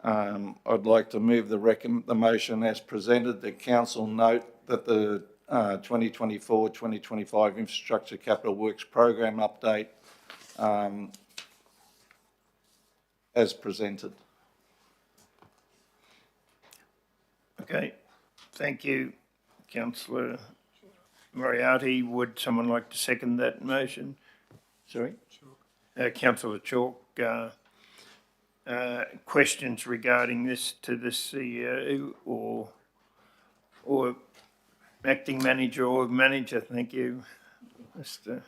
I'd like to move the motion as presented, that Council note that the 2024-2025 Infrastructure Capital Works Program update as presented. Okay, thank you, Councillor Moriarty. Would someone like to second that motion? Sorry? Sure. Councillor Chalk, questions regarding this to the CEO or acting manager or manager? Thank you, Mr.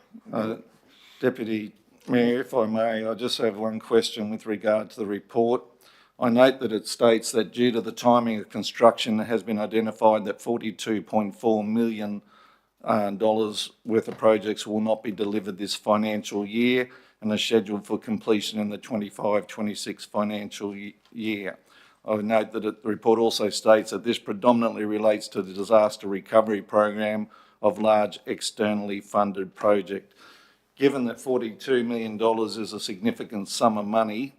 Deputy Mayor, if I may, I just have one question with regard to the report. I note that it states that due to the timing of construction, it has been identified that $42.4 million worth of projects will not be delivered this financial year and are scheduled for completion in the 25-26 financial year. I would note that the report also states that this predominantly relates to the disaster recovery program of large externally funded project. Given that $42 million is a significant sum of money,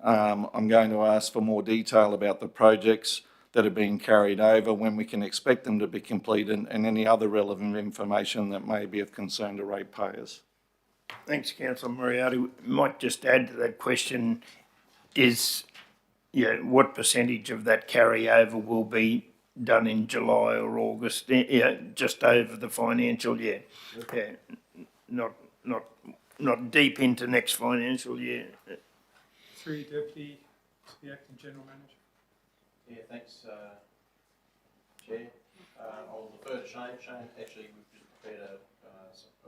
I'm going to ask for more detail about the projects that are being carried over, when we can expect them to be completed, and any other relevant information that may be of concern to ratepayers. Thanks, Councillor Moriarty. Might just add to that question is, what percentage of that carryover will be done in July or August, just over the financial year? Yeah, not deep into next financial year. Through you, Deputy, to the Acting General Manager. Yeah, thanks, Chair. I'll defer to Shane. Shane, actually, we've just prepared a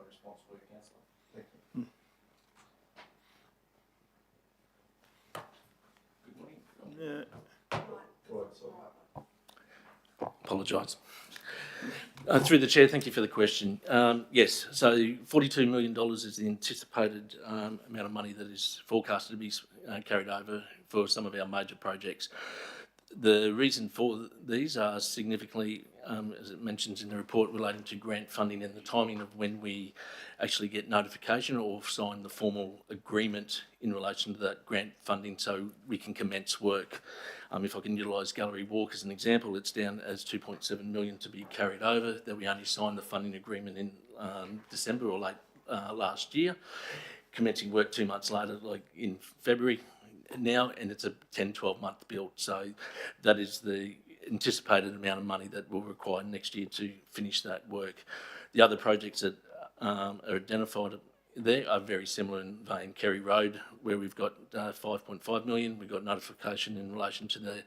response for you, councillor. Good morning. Apologise. Through the Chair, thank you for the question. Yes, so $42 million is the anticipated amount of money that is forecasted to be carried over for some of our major projects. The reason for these are significantly, as it mentions in the report, relating to grant funding and the timing of when we actually get notification or sign the formal agreement in relation to that grant funding so we can commence work. If I can utilise Gallery Walk as an example, it's down as 2.7 million to be carried over, that we only signed the funding agreement in December or late last year, commencing work 2 months later, like in February now, and it's a 10-12 month build. So that is the anticipated amount of money that will require next year to finish that work. The other projects that are identified there are very similar in vein. Kerry Road, where we've got 5.5 million, we got notification in relation to the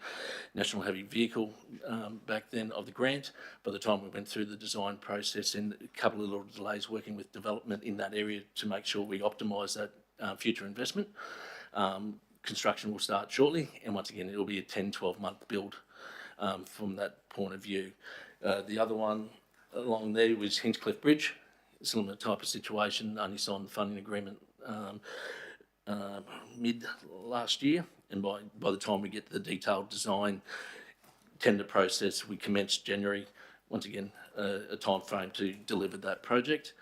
National Heavy Vehicle back then of the grant. By the time we went through the design process, and a couple of little delays working with development in that area to make sure we optimise that future investment. Construction will start shortly, and once again, it'll be a 10-12 month build from that point of view. The other one along there was Hinchcliffe Bridge, similar type of situation, only signed the funding agreement mid last year, and by the time we get to the detailed design tender process, we commenced January. Once again, a time frame to deliver that project.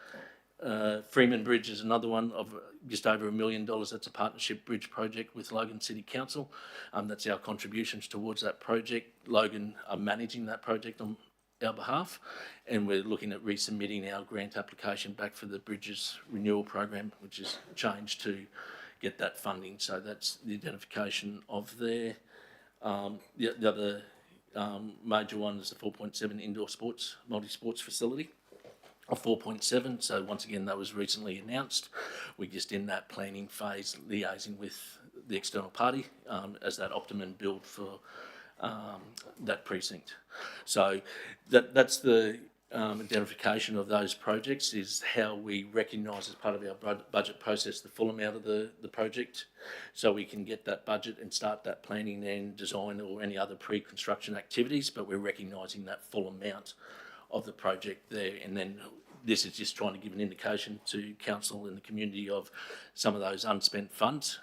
Freeman Bridge is another one of just over $1 million. That's a partnership bridge project with Logan City Council. That's our contributions towards that project. Logan are managing that project on our behalf, and we're looking at resubmitting our grant application back for the Bridges Renewal Program, which is changed to get that funding. So that's the identification of there. The other major one is the 4.7 indoor sports, multi-sports facility of 4.7. So once again, that was recently announced. We're just in that planning phase, liaising with the external party as that optimum build for that precinct. So that's the identification of those projects, is how we recognise as part of our budget process the full amount of the project, so we can get that budget and start that planning and design or any other pre-construction activities, but we're recognising that full amount of the project there. And then this is just trying to give an indication to council and the community of some of those unspent funds,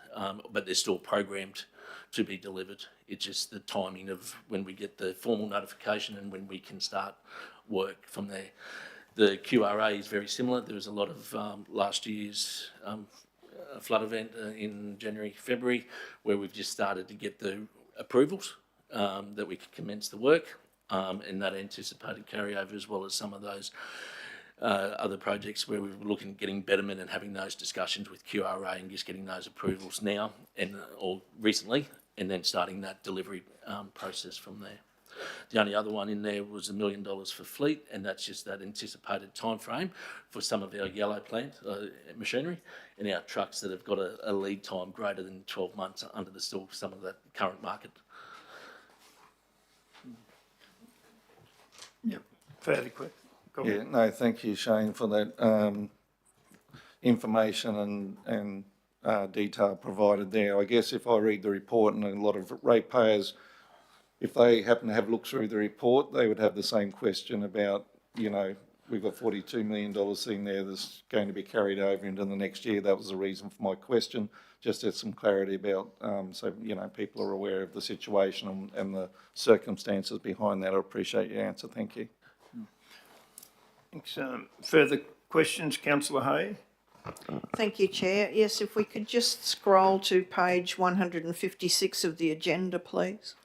but they're still programmed to be delivered. It's just the timing of when we get the formal notification and when we can start work from there. The QRA is very similar. There was a lot of last year's flood event in January, February, where we've just started to get the approvals that we could commence the work, and that anticipated carryover, as well as some of those other projects where we're looking at getting betterment and having those discussions with QRA and just getting those approvals now and or recently, and then starting that delivery process from there. The only other one in there was $1 million for fleet, and that's just that anticipated time frame for some of our yellow plant machinery and our trucks that have got a lead time greater than 12 months under the still some of that current market. Yep. Further quick. Yeah, no, thank you, Shane, for that information and detail provided there. I guess if I read the report, and a lot of ratepayers, if they happen to have looked through the report, they would have the same question about, you know, we've got $42 million sitting there that's going to be carried over into the next year. That was the reason for my question, just to have some clarity about, so, you know, people are aware of the situation and the circumstances behind that. I appreciate your answer. Thank you. Thanks. Further questions, Councillor Hay? Thank you, Chair. Yes, if we could just scroll to page 156 of the agenda, please.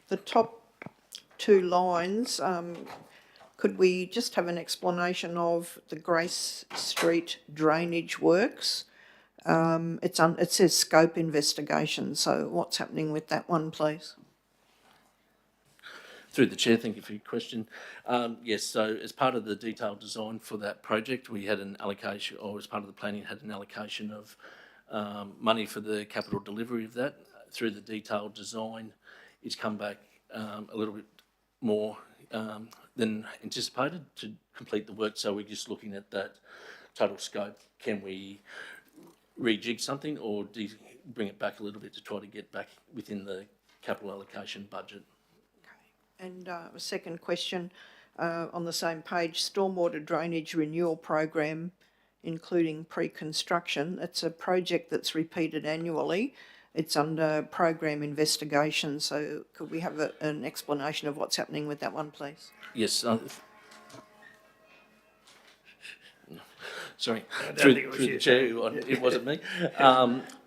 The top two lines, could we just have an explanation of the Grace Street drainage works? It says scope investigation, so what's happening with that one, please? Through the chair, thank you for your question. Yes, so as part of the detailed design for that project, we had an allocation, or as part of the planning, had an allocation of money for the capital delivery of that. Through the detailed design, it's come back a little bit more than anticipated to complete the work. So we're just looking at that total scope. Can we rejig something, or bring it back a little bit to try to get back within the capital allocation budget? And a second question, on the same page, stormwater drainage renewal program, including pre-construction. It's a project that's repeated annually. It's under program investigation, so could we have an explanation of what's happening with that one, please? Yes. Sorry, I don't through think it was the you, chair, sorry. it wasn't me.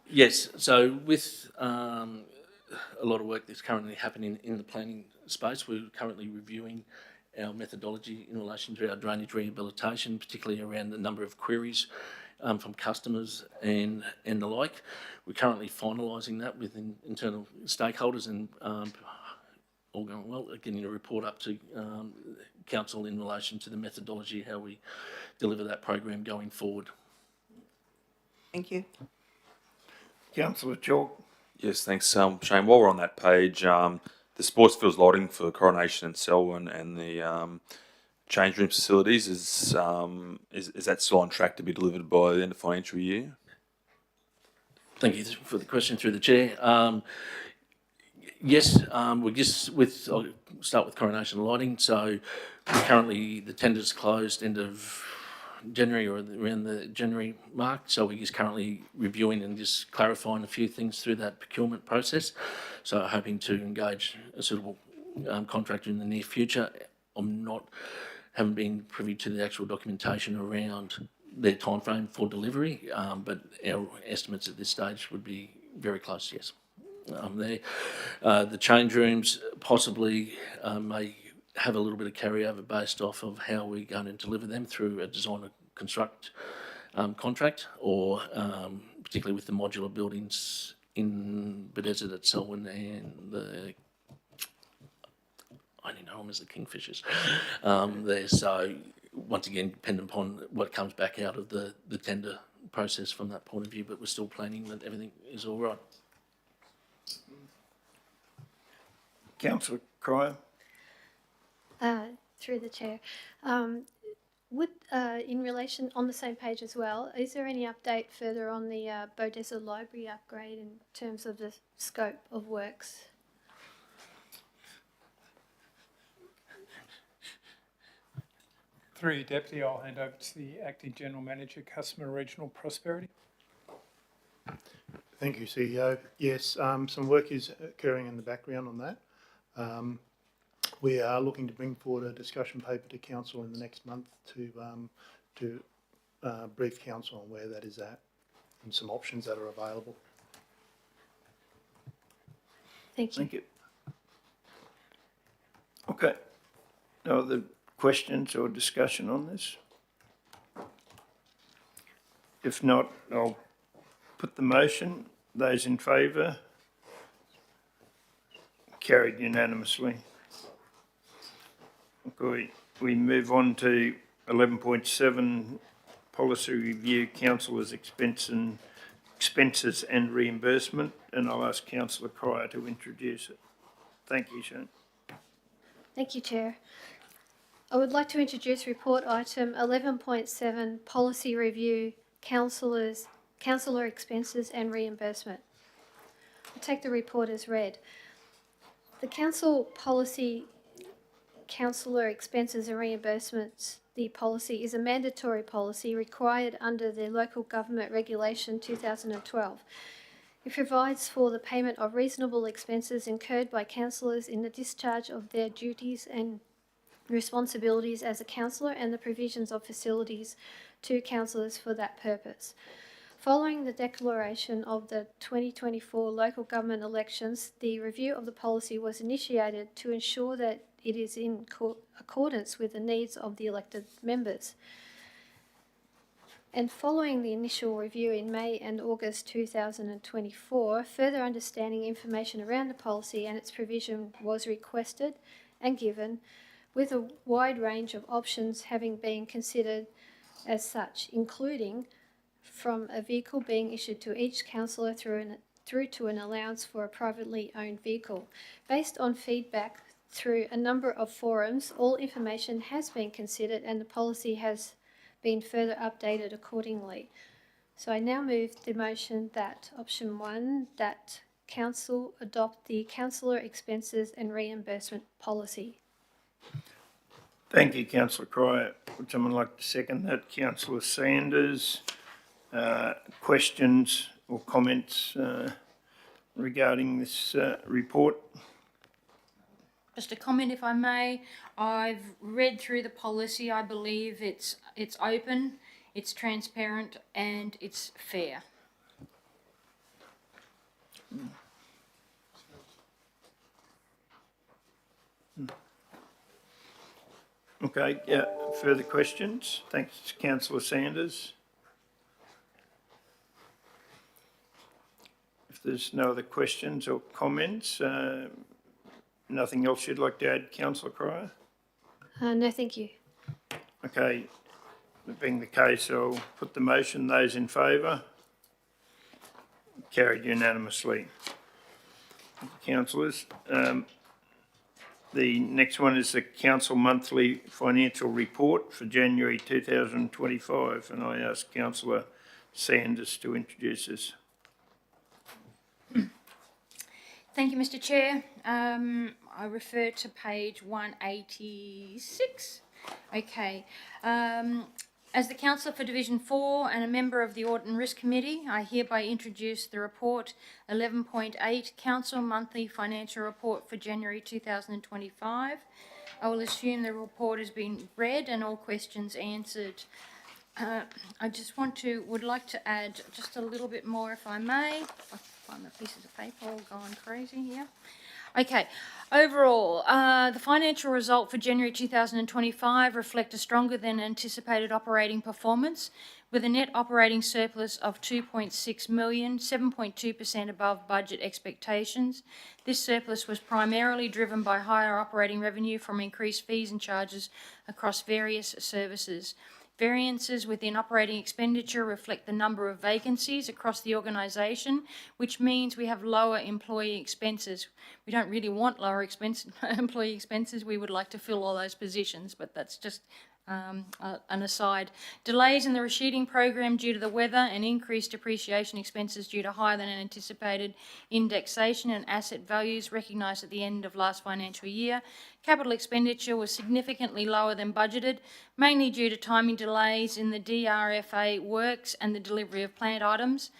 Yes, so with a lot of work that's currently happening in the planning space, we're currently reviewing our methodology in relation to our drainage rehabilitation, particularly around the number of queries from customers and the like. We're currently finalising that with internal stakeholders and all going well, getting a report up to council in relation to the methodology, how we deliver that program going forward. Thank you. Councillor Chalk. Yes, thanks, Shane. While we're on that page, the sports fields lighting for Coronation and Selwyn and the change room facilities is that still on track to be delivered by the end of financial year? Thank you for the question through the chair. Yes, we're just with, I'll start with Coronation Lighting. So currently the tender's closed end of January or around the January mark. So we're just currently reviewing and just clarifying a few things through that procurement process. So hoping to engage a suitable contractor in the near future. Haven't been privy to the actual documentation around their timeframe for delivery, but our estimates at this stage would be very close, yes. The change rooms possibly may have a little bit of carryover based off of how we're going to deliver them through a design and construct contract, or particularly with the modular buildings in Bethesda at Selwyn and the, I only know them as the Kingfishers there. So once again, dependent upon what comes back out of the tender process from that point of view, but we're still planning that everything is all right. Councillor Cryer. Through the chair. In relation, on the same page as well, is there any update further on the Bethesda Library upgrade in terms of the scope of works? Through you, Deputy, I'll hand over to the Acting General Manager, Customer Regional Prosperity. Thank you, CEO. Yes, some work is occurring in the background on that. We are looking to bring forward a discussion paper to council in the next month to brief council on where that is at and some options that are available. Thank you. Thank you. Okay. No other questions or discussion on this? If not, I'll put the motion. Those in favour? Carried unanimously. Okay, we move on to 11.7, policy review, councillors' expenses and reimbursement, and I'll ask Councillor Cryer to introduce it. Thank you, Shane. Thank you, Chair. I would like to introduce report item 11.7, policy review, councillor expenses and reimbursement. I'll take the report as read. The council policy, councillor expenses and reimbursements, the policy is a mandatory policy required under the Local Government Regulation 2012. It provides for the payment of reasonable expenses incurred by councillors in the discharge of their duties and responsibilities as a councillor, and the provisions of facilities to councillors for that purpose. Following the declaration of the 2024 local government elections, the review of the policy was initiated to ensure that it is in accordance with the needs of the elected members. And following the initial review in May and August 2024, further understanding information around the policy and its provision was requested, and given, with a wide range of options having been considered as such, including from a vehicle being issued to each councillor through to an allowance for a privately owned vehicle. Based on feedback through a number of forums, all information has been considered and the policy has been further updated accordingly. So I now move the motion that option 1, that council adopt the councillor expenses and reimbursement policy. Thank you, councillor Cryer. Would someone like to second that? Councillor Sanders. Questions or comments regarding this report? Just a comment, if I may. I've read through the policy. I believe it's open, it's transparent, and it's fair. Okay, yeah, further questions? Thanks, councillor Sanders. If there's no other questions or comments, nothing else you'd like to add, councillor Cryer? No, thank you. Okay, that being the case, I'll put the motion. Those in favour? Carried unanimously. Councillors. The next one is the council monthly financial report for January 2025, and I ask councillor Sanders to introduce us. Thank you, Mr. Chair. I refer to page 186. Okay. As the Councillor for Division 4 and a member of the Audit and Risk Committee, I hereby introduce the report 11.8 Council Monthly Financial Report for January 2025. I will assume the report has been read and all questions answered. I just would like to add just a little bit more, if I may. I'll find my pieces of paper all gone crazy here. Okay, overall, the financial result for January 2025 reflect a stronger than anticipated operating performance with a net operating surplus of 2.6 million, 7.2% above budget expectations. This surplus was primarily driven by higher operating revenue from increased fees and charges across various services. Variances within operating expenditure reflect the number of vacancies across the organisation, which means we have lower employee expenses. We don't really want lower employee expenses. We would like to fill all those positions, but that's just an aside. Delays in the receipting program due to the weather and increased depreciation expenses due to higher than anticipated indexation and asset values recognised at the end of last financial year. Capital expenditure was significantly lower than budgeted, mainly due to timing delays in the DRFA works and the delivery of plant items.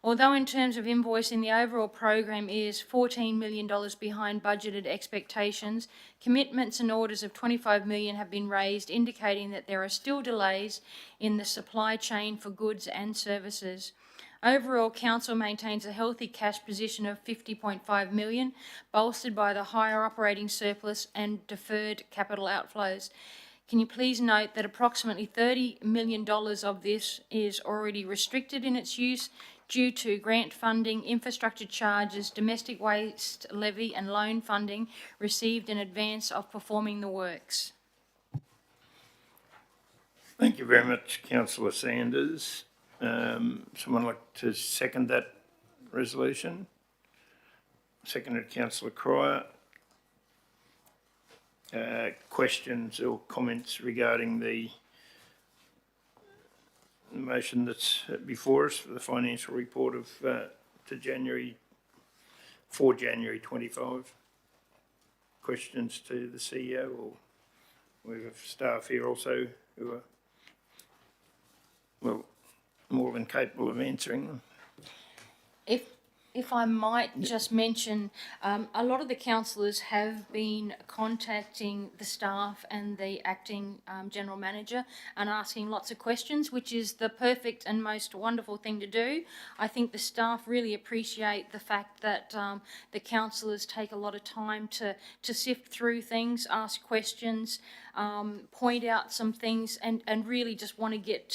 Although in terms of invoicing, the overall program is $14 million behind budgeted expectations, commitments and orders of $25 million have been raised, indicating that there are still delays in the supply chain for goods and services. Overall, Council maintains a healthy cash position of $50.5 million, bolstered by the higher operating surplus and deferred capital outflows. Can you please note that approximately $30 million of this is already restricted in its use due to grant funding, infrastructure charges, domestic waste levy and loan funding received in advance of performing the works. Thank you very much, councillor Sanders. Someone like to second that resolution? Seconded, councillor Cryer. Questions or comments regarding the motion that's before us for the financial report of for January 25? Questions to the CEO, or we have staff here also who are, well, more than capable of answering them. If I might just mention, a lot of the councillors have been contacting the staff and the acting general manager and asking lots of questions, which is the perfect and most wonderful thing to do. I think the staff really appreciate the fact that the councillors take a lot of time to sift through things, ask questions, point out some things, and really just want to get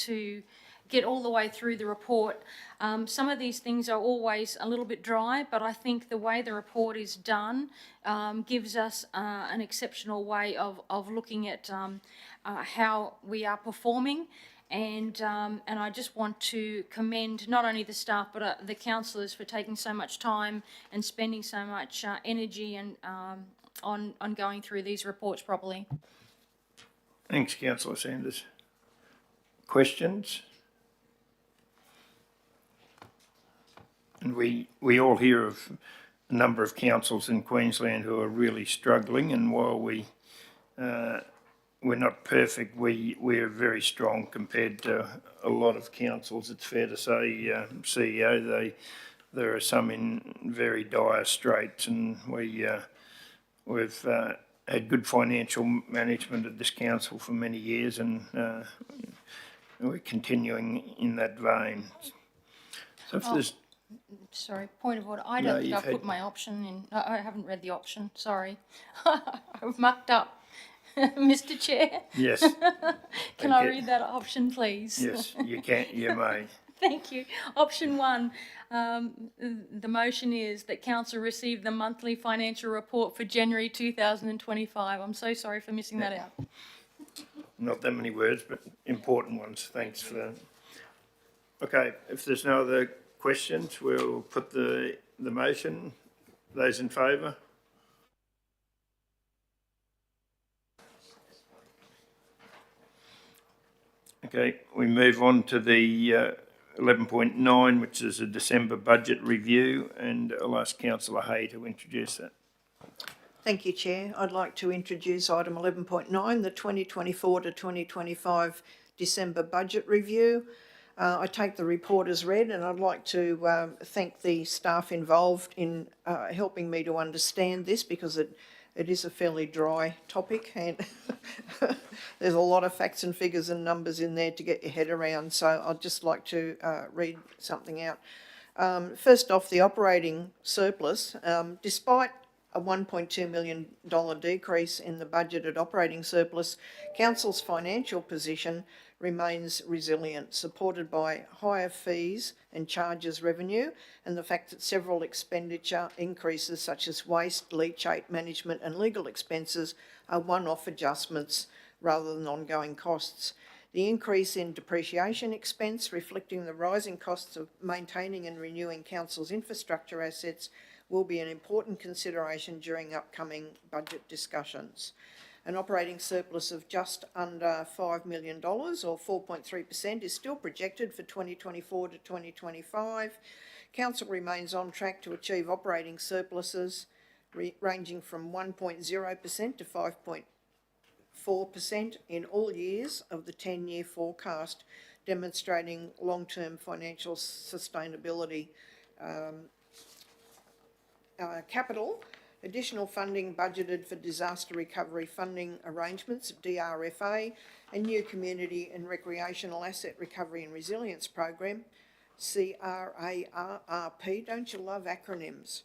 get all the way through the report. Some of these things are always a little bit dry, but I think the way the report is done gives us an exceptional way of looking at how we are performing. And I just want to commend not only the staff but the councillors for taking so much time and spending so much energy and on going through these reports properly. Thanks, Councillor Sanders. Questions? And we all hear of a number of councils in Queensland who are really struggling, and while we're not perfect, we're very strong compared to a lot of councils. It's fair to say, CEO, there are some in very dire straits, and we've had good financial management at this council for many years, and we're continuing in that vein. So if there's... Sorry, point of order. I No, don't think you've I put my option in. I haven't read the option, sorry. I've mucked up, Mr Chair. Yes. Can I read that option, please? Yes, you can, you may. Thank you. Option 1, the motion is that council receive the monthly financial report for January 2025. I'm so sorry for missing that out. Not that many words, but important ones. Thanks for that. Okay, if there's no other questions, we'll put the motion. Those in favour? Okay, we move on to the 11.9, which is a December budget review, and I'll ask Councillor Hay to introduce that. Thank you, Chair. I'd like to introduce item 11.9, the 2024 to 2025 December budget review. I take the report as read, and I'd like to thank the staff involved in helping me to understand this, because it is a fairly dry topic, and there's a lot of facts and figures and numbers in there to get your head around. So I'd just like to read something out. First off, the operating surplus. Despite a $1.2 million decrease in the budgeted operating surplus, Council's financial position remains resilient, supported by higher fees and charges revenue, and the fact that several expenditure increases such as waste, leachate management and legal expenses are one-off adjustments rather than ongoing costs. The increase in depreciation expense, reflecting the rising costs of maintaining and renewing Council's infrastructure assets, will be an important consideration during upcoming budget discussions. An operating surplus of just under $5 million, or 4.3%, is still projected for 2024 to 2025. Council remains on track to achieve operating surpluses ranging from 1.0% to 5.4% in all years of the 10-year forecast, demonstrating long-term financial sustainability. Capital. Additional funding budgeted for disaster recovery funding arrangements, DRFA, and new community and recreational asset recovery and resilience program, CRARP. Don't you love acronyms?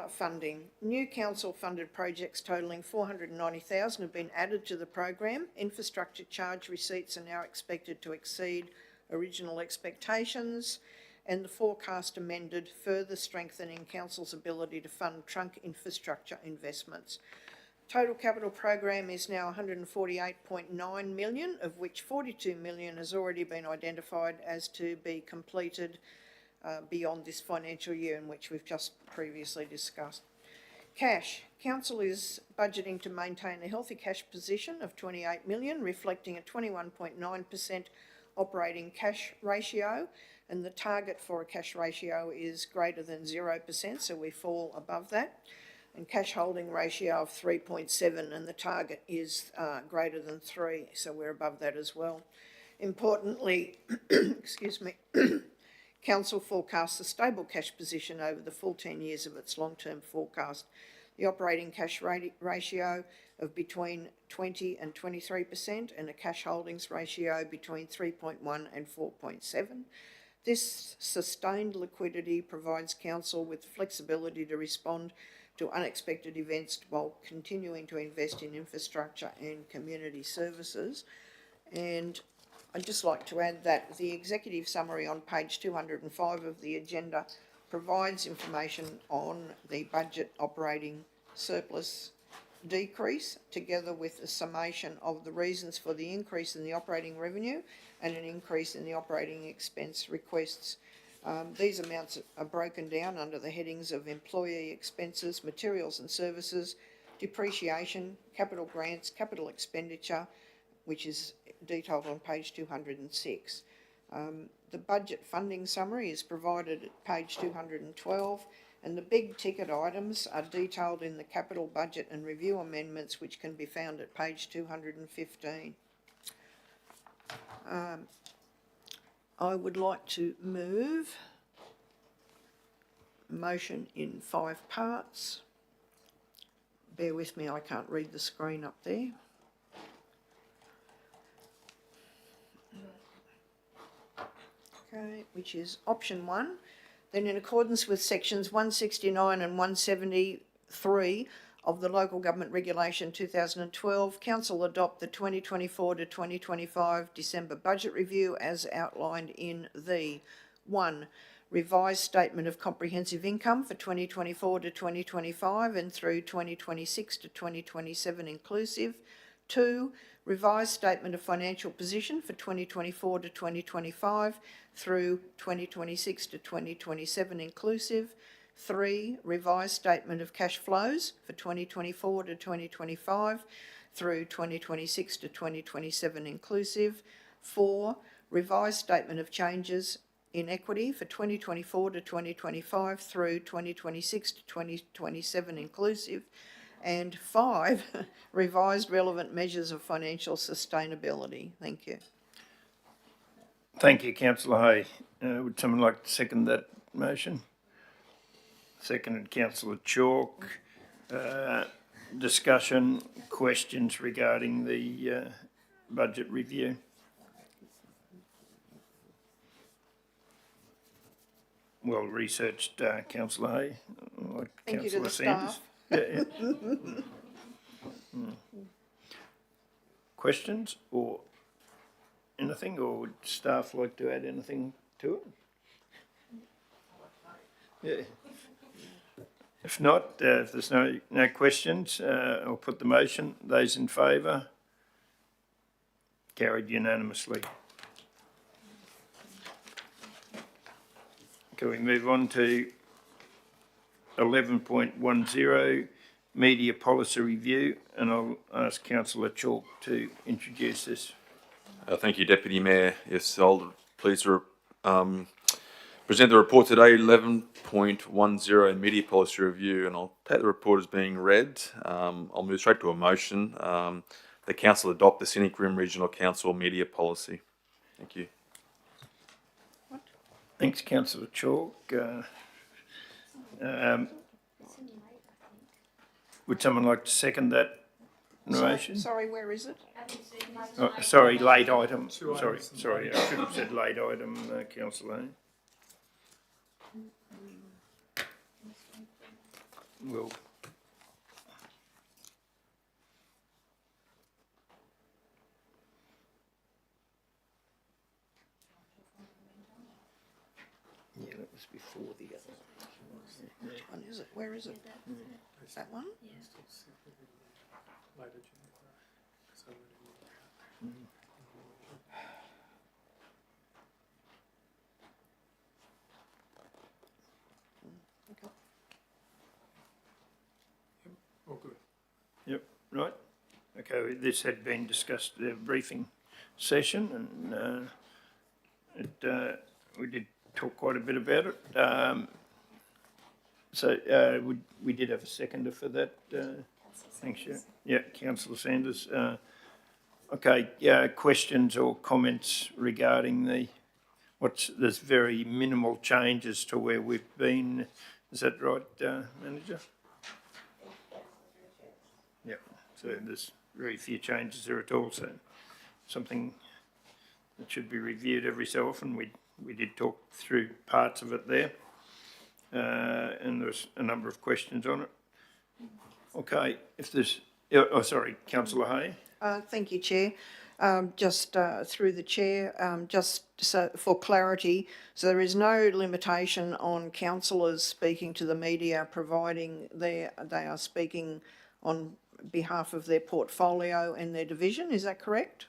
Funding. New council funded projects totalling $490,000 have been added to the program. Infrastructure charge receipts are now expected to exceed original expectations, and the forecast amended, further strengthening Council's ability to fund trunk infrastructure investments. Total capital program is now $148.9 million, of which $42 million has already been identified as to be completed beyond this financial year, in which we've just previously discussed. Cash. Council is budgeting to maintain a healthy cash position of $28 million, reflecting a 21.9% operating cash ratio, and the target for a cash ratio is greater than 0%, so we fall above that. And cash holding ratio of 3.7, and the target is greater than 3, so we're above that as well. Importantly, excuse me, Council forecasts a stable cash position over the full 10 years of its long-term forecast. The operating cash ratio of between 20 and 23%, and a cash holdings ratio between 3.1 and 4.7. This sustained liquidity provides Council with flexibility to respond to unexpected events while continuing to invest in infrastructure and community services. And I'd just like to add that the executive summary on page 205 of the agenda provides information on the budget operating surplus decrease, together with a summation of the reasons for the increase in the operating revenue and an increase in the operating expense requests. These amounts are broken down under the headings of employee expenses, materials and services, depreciation, capital grants, capital expenditure, which is detailed on page 206. The budget funding summary is provided at page 212, and the big ticket items are detailed in the capital budget and review amendments, which can be found at page 215. I would like to move a motion in 5 parts. Bear with me, I can't read the screen up there. Okay, which is option 1. Then, in accordance with sections 169 and 173 of the Local Government Regulation 2012, Council adopt the 2024 to 2025 December Budget Review as outlined in the 1. Revised Statement of Comprehensive Income for 2024 to 2025 and through 2026 to 2027 inclusive. 2. Revised Statement of Financial Position for 2024 to 2025 through 2026 to 2027 inclusive. 3. Revised Statement of Cash Flows for 2024 to 2025 through 2026 to 2027 inclusive. 4. Revised Statement of Changes in Equity for 2024 to 2025 through 2026 to 2027 inclusive. And 5, revised relevant measures of financial sustainability. Thank you. Thank you, Councillor Hay. Would someone like to second that motion? Seconded, Councillor Chalk. Discussion, questions regarding the budget review? Well researched, Councillor Hay. Like Thank you to the Councillor staff. Yeah. Questions or anything, or would staff like to add anything to it? Yeah. If not, if there's no questions, I'll put the motion. Those in favour? Carried unanimously. Can we move on to 11.10, Media Policy Review, and I'll ask Councillor Chalk to introduce this. Thank you, Deputy Mayor. Yes, I'll please present the report today, 11.10 Media Policy Review, and I'll take the report as being read. I'll move straight to a motion. The Council adopt the Scenic Rim Regional Council Media Policy. Thank you. Thanks, Councillor Chalk. Would someone like to second that motion? Sorry, where is it? Oh, sorry, late item. Sorry, I should have said late item, Councillor. Well, yeah, that was before the other. Which one is it? Where is it? That one? Okay. All good. Yep, right. Okay, this had been discussed at a briefing session, and we did talk quite a bit about it. So we did have a seconder for that. Thanks, yeah, Councillor Sanders. Okay, questions or comments regarding there's very minimal changes to where we've been. Is that right, Manager? Yeah, so there's very few changes there at all, so something that should be reviewed every so often. We did talk through parts of it there, and there's a number of questions on it. Okay, if there's, sorry, Councillor Hay. Thank you, Chair. Just through the chair, just so for clarity, so there is no limitation on councillors speaking to the media, providing they are speaking on behalf of their portfolio and their division. Is that correct?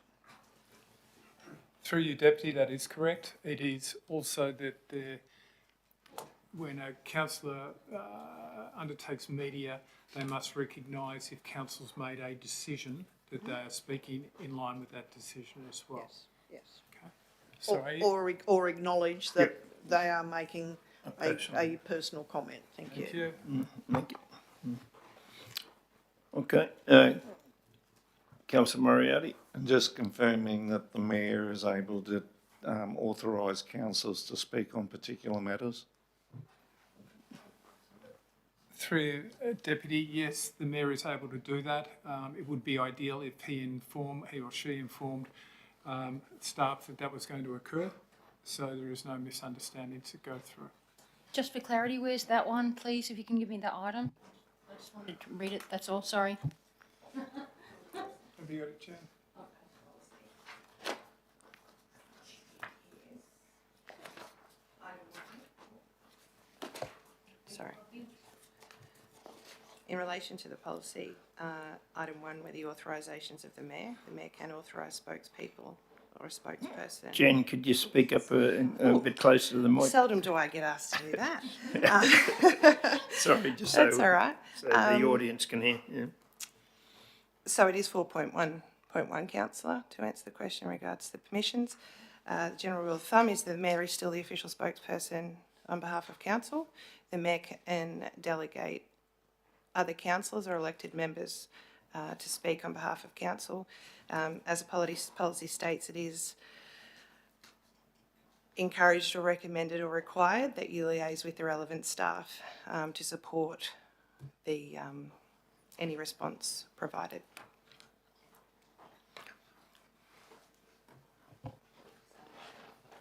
Through you, Deputy, that is correct. It is also that when a councillor undertakes media, they must recognise if council's made a decision that they are speaking in line with that decision as well. Yes. Okay. Sorry. Or acknowledge that they are making a personal comment. Thank you. Thank you. Thank you. Okay, Councillor Moriarty. And just confirming that the Mayor is able to authorise councillors to speak on particular matters. Through Deputy, yes, the Mayor is able to do that. It would be ideal if he or she informed staff that was going to occur, so there is no misunderstanding to go through. Just for clarity, where's that one, please, if you can give me the item? I just wanted to read it, that's all, sorry. Have you got it, Jan? Sorry. In relation to the policy, item 1, where the authorisations of the Mayor can authorise spokespeople or a spokesperson. Jen, could you speak up a bit closer to the mic? Seldom do I get asked to do that. Sorry, just That's so, all right. so the audience can hear. Yeah. So it is 4.1.1, Councillor, to answer the question in regards to the permissions. The general rule of thumb is the Mayor is still the official spokesperson on behalf of Council. The Mayor can delegate other councillors or elected members to speak on behalf of Council. As the policy states, it is encouraged or recommended or required that you liaise with the relevant staff to support the any response provided.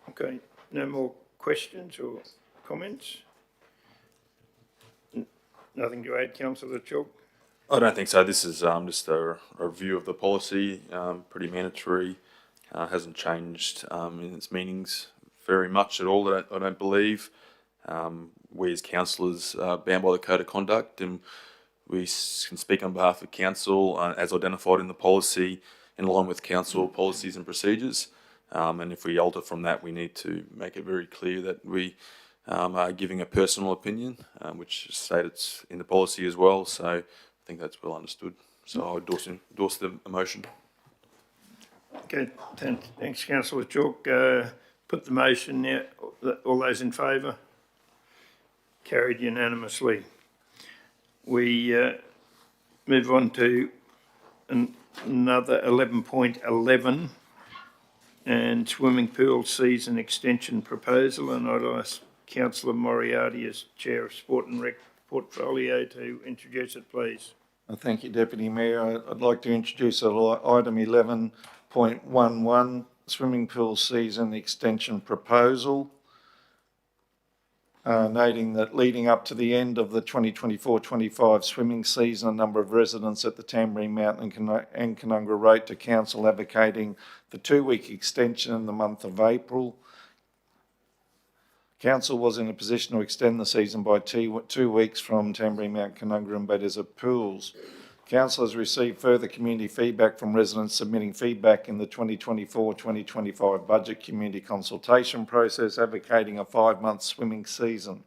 Okay, no more questions or comments? Nothing to add, Councillor Chalk? I don't think so. This is just a review of the policy, pretty mandatory, hasn't changed in its meanings very much at all, I don't believe. We as councillors are bound by the Code of Conduct, and we can speak on behalf of council as identified in the policy in line with council policies and procedures. And if we alter from that, we need to make it very clear that we are giving a personal opinion, which is stated in the policy as well. So I think that's well understood. So I endorse the motion. Okay, thanks, Councillor Chalk. Put the motion there. All those in favour? Carried unanimously. We move on to another 11.11 and swimming pool season extension proposal, and I'd ask Councillor Moriarty as Chair of Sport and Rec Portfolio to introduce it, please. Thank you, Deputy Mayor. I'd like to introduce item 11.11, swimming pool season extension proposal. Noting that leading up to the end of the 2024-25 swimming season, a number of residents at the Tamborine Mountain and Canungra wrote to Council advocating the 2-week extension in the month of April. Council was in a position to extend the season by 2 weeks from Tamborine Mountain, Canungra and Bay Desert pools. Council has received further community feedback from residents submitting feedback in the 2024-2025 budget community consultation process advocating a 5-month swimming season.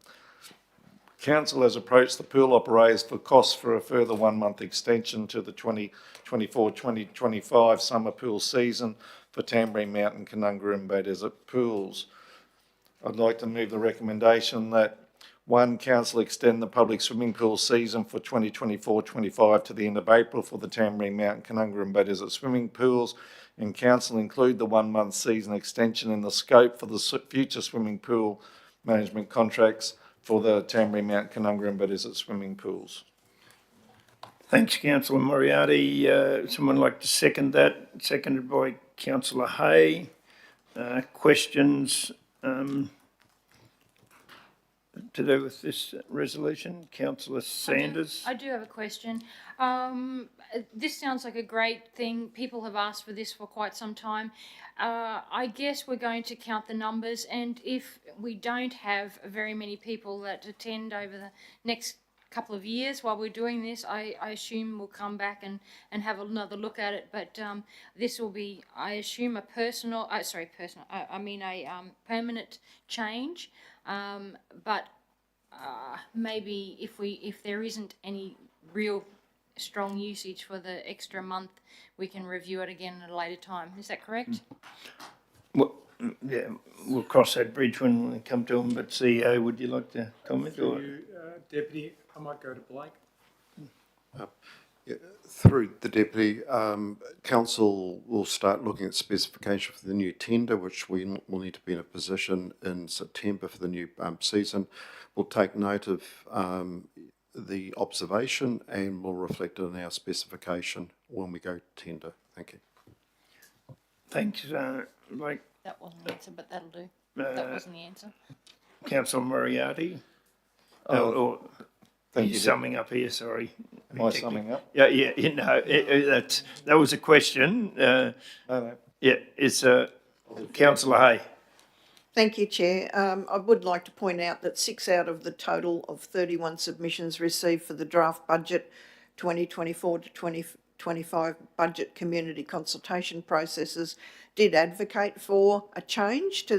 Council has approached the pool operators for costs for a further 1-month extension to the 2024-2025 summer pool season for Tamborine Mountain, Canungra and Bay Desert pools. I'd like to move the recommendation that 1, Council extend the public swimming pool season for 2024-25 to the end of April for the Tamborine Mountain, Canungra and Bay Desert swimming pools, and Council include the 1-month season extension in the scope for the future swimming pool management contracts for the Tamborine Mountain, Canungra and Bay Desert swimming pools. Thanks, Councillor Moriarty. Someone like to second that? Seconded by Councillor Hay. Questions? to do with this resolution? Councillor Sanders? I do have a question. This sounds like a great thing. People have asked for this for quite some time. I guess we're going to count the numbers, and if we don't have very many people that attend over the next couple of years while we're doing this, I assume we'll come back and have another look at it. But this will be, I assume, a permanent change. But maybe if there isn't any real strong usage for the extra month, we can review it again at a later time. Is that correct? Well, yeah, we'll cross that bridge when we come to them, but CEO, would you like to comment? Through Or? you, Deputy, I might go to Blake. Through the Deputy, Council will start looking at specification for the new tender, which we will need to be in a position in September for the new season. We'll take note of the observation and we'll reflect it in our specification when we go to tender. Thank you. Thanks, Blake. That wasn't the answer, but that'll do. That wasn't the answer. Councillor Moriarty? Thank you. Summing up here, sorry. Am I summing up? Yeah, that was a question. No. Yeah, it's Councillor Hay. Thank you, Chair. I would like to point out that 6 out of the total of 31 submissions received for the draft budget 2024 to 2025 budget community consultation processes did advocate for a change to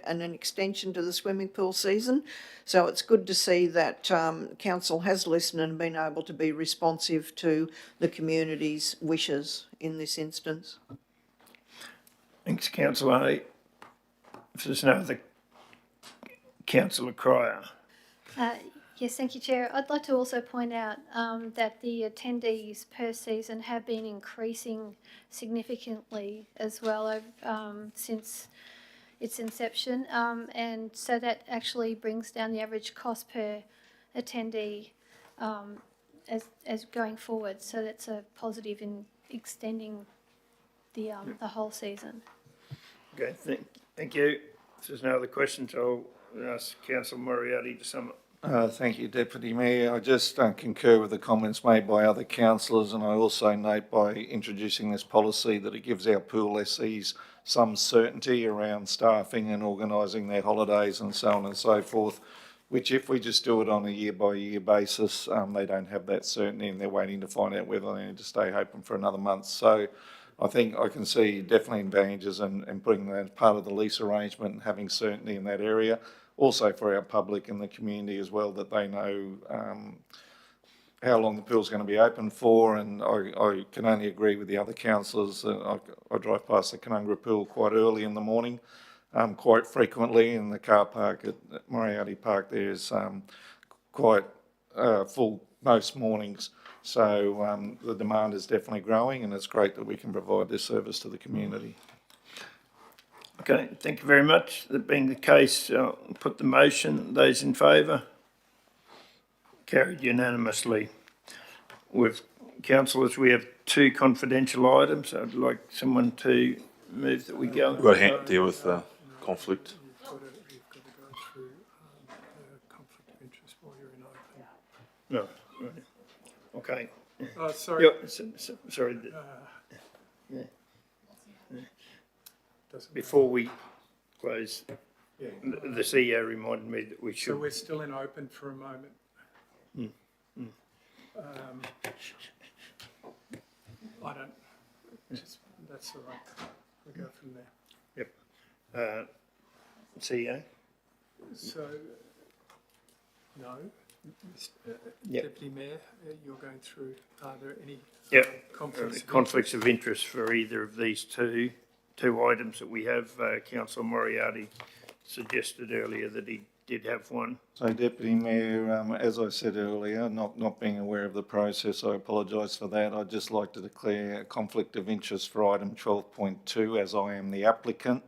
and an extension to the swimming pool season. So it's good to see that Council has listened and been able to be responsive to the community's wishes in this instance. Thanks, Councillor Hay. If there's no other, Councillor Cryer. Yes, thank you, Chair. I'd like to also point out that the attendees per season have been increasing significantly as well since its inception, and so that actually brings down the average cost per attendee as going forward. So that's a positive in extending the whole season. Okay, thank you. If there's no other questions, I'll ask Councillor Moriarty to sum up. Thank you, Deputy Mayor. I just concur with the comments made by other councillors, and I also note by introducing this policy that it gives our pool lessees some certainty around staffing and organising their holidays and so on and so forth, which if we just do it on a year-by-year basis, they don't have that certainty and they're waiting to find out whether they need to stay open for another month. So I think I can see definitely advantages in putting that as part of the lease arrangement and having certainty in that area. Also for our public and the community as well, that they know how long the pool's going to be open for. And I can only agree with the other councillors. I drive past the Canungra pool quite early in the morning, quite frequently, and the car park at Moriarty Park there is quite full most mornings. So the demand is definitely growing, and it's great that we can provide this service to the community. Okay, thank you very much. That being the case, I'll put the motion. Those in favour? Carried unanimously. With councillors, we have 2 confidential items. I'd like someone to move that we go. We've got to deal with conflict. You've got to go through conflict of interest while you're in open. No, right. Okay. Sorry. Sorry. Yeah. Before we close, the CEO reminded me that we should. So we're still in open for a moment. That's all right. We'll go from there. Yep. CEO? So, no. Yep. Deputy Mayor, you're going through, are there any conflicts conflicts of interest for either of these two items that we have? Councillor Moriarty suggested earlier that he did have one. So, Deputy Mayor, as I said earlier, not being aware of the process, I apologise for that. I'd just like to declare a conflict of interest for item 12.2 as I am the applicant.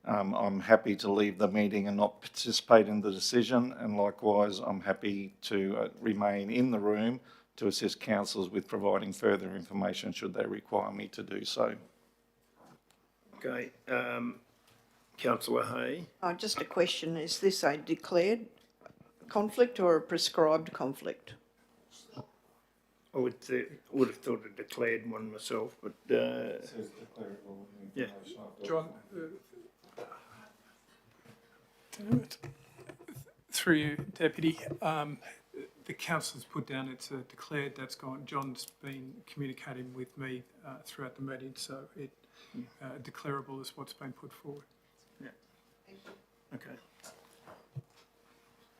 I'm happy to leave the meeting and not participate in the decision, and likewise I'm happy to remain in the room to assist councillors with providing further information should they require me to do so. Okay. Councillor Hay? Just a question, is this a declared conflict or a prescribed conflict? I would have thought a declared one myself, but, yeah. John, through you, Deputy, the council's put down it's declared, that's gone. John's been communicating with me throughout the meeting, so it declarable is what's been put forward. Okay.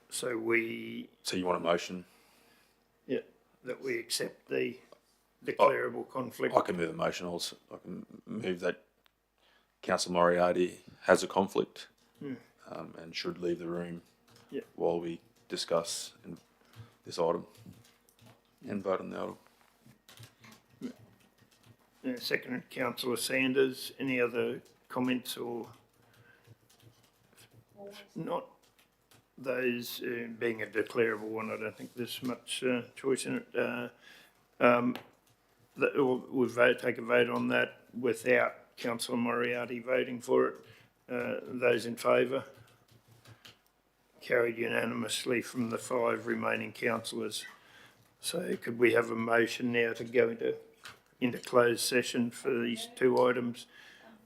So we, So you want a motion? yeah, that we accept the declarable conflict. I can move a motion also. I can move that Councillor Moriarty has a conflict and should leave the room Yeah. while we discuss this item and vote on the item. Seconded Councillor Sanders. Any other comments or not? Those being a declarable one, I don't think there's much choice in it. We'll take a vote on that without Councillor Moriarty voting for it. Those in favour? Carried unanimously from the 5 remaining councillors. So could we have a motion now to go into closed session for these 2 items?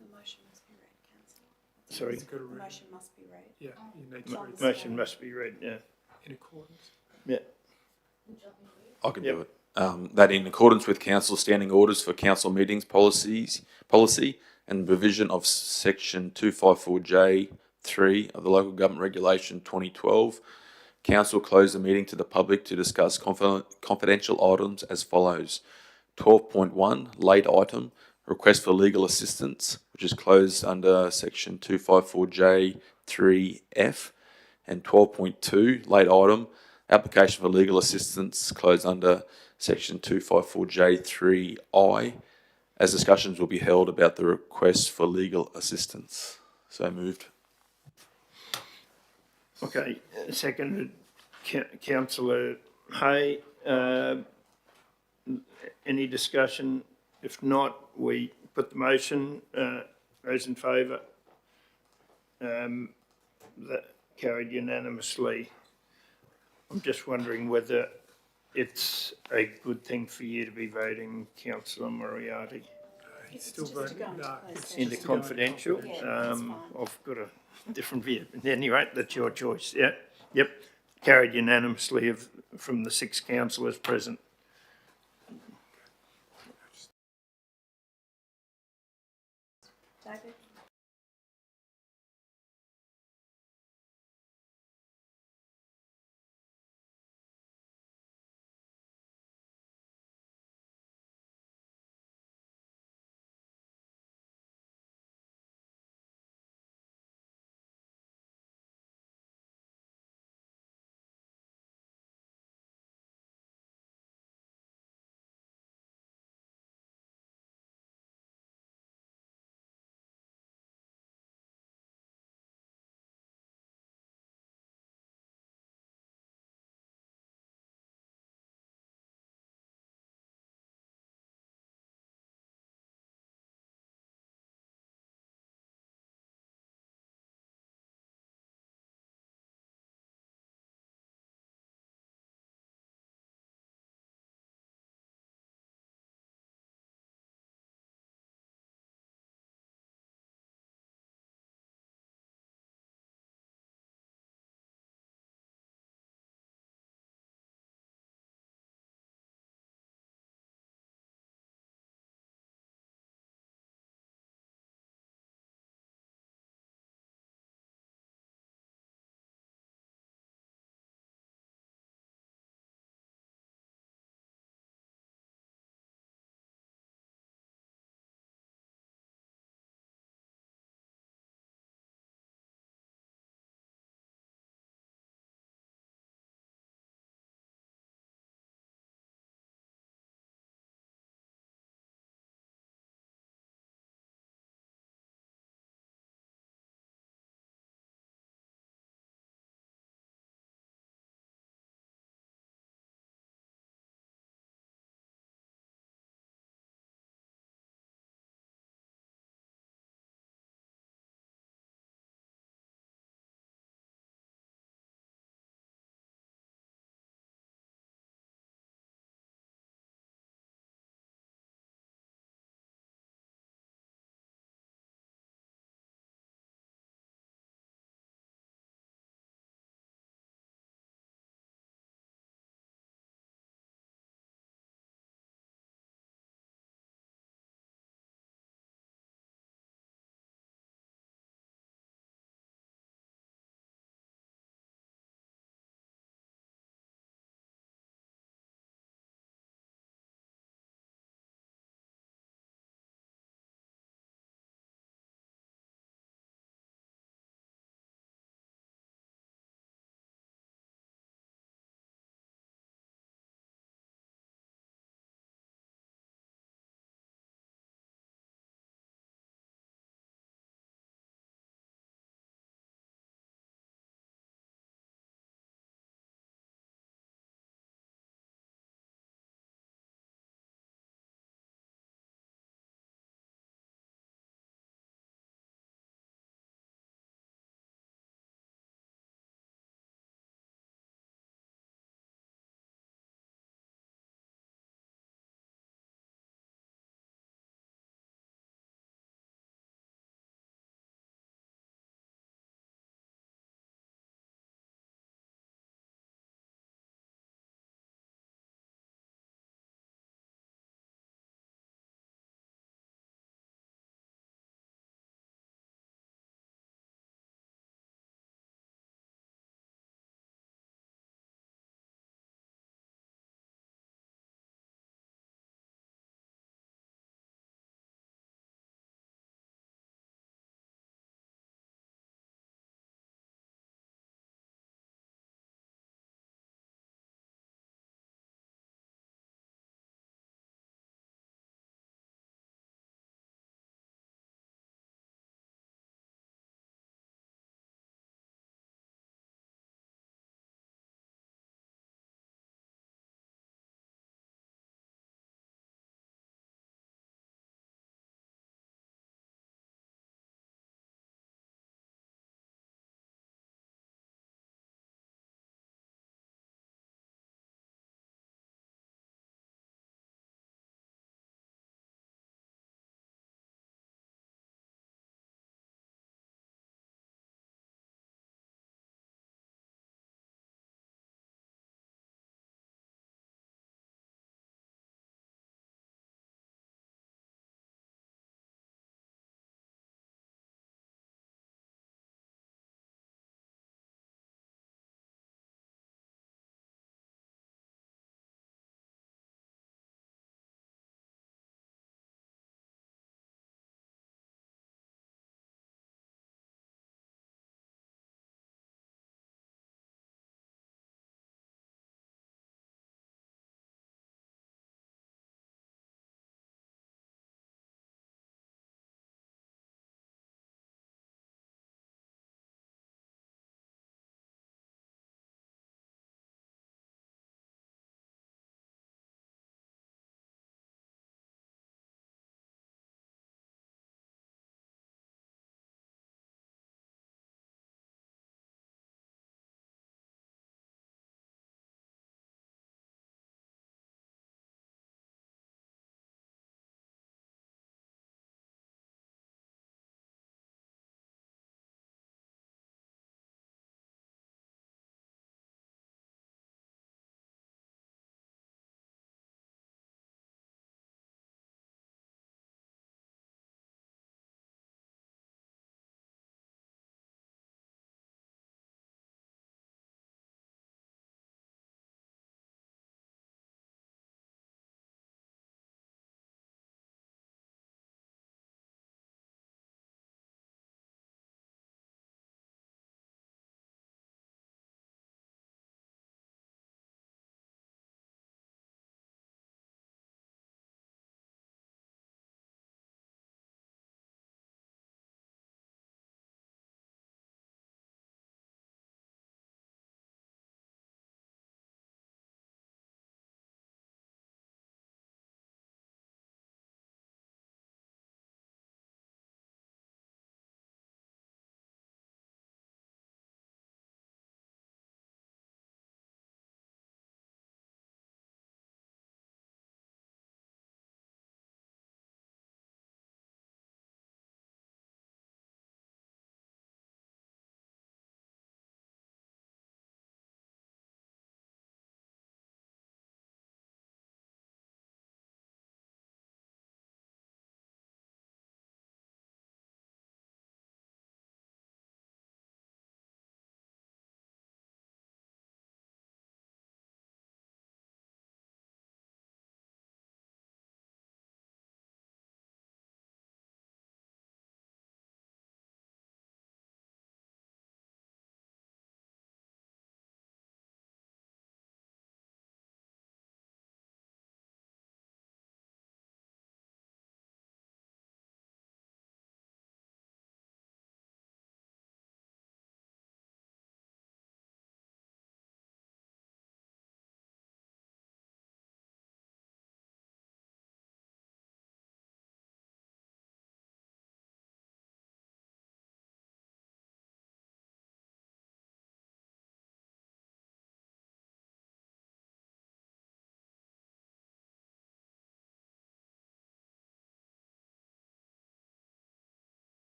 The motion must be read, Councillor. Sorry? The motion must be read. Yeah, you need to read Motion must be read, yeah. in accordance. Yeah. I can do it. That in accordance with council standing orders for council meetings policy and provision of section 254J3 of the Local Government Regulation 2012, council closed the meeting to the public to discuss confidential items as follows. 12.1, late item, request for legal assistance, which is closed under section 254J3F, and 12.2, late item, application for legal assistance, closed under section 254J3I, as discussions will be held about the request for legal assistance. So moved. Okay, seconded Councillor Hay. Any discussion? If not, we put the motion. Those in favour? That carried unanimously. I'm just wondering whether it's a good thing for you to be voting, Councillor Moriarty. He's still voting. No, it's Into just to go confidential. confidential. I've got a different view. At any rate, that's your choice. Yeah. Yep. Carried unanimously from the 6 councillors present. David?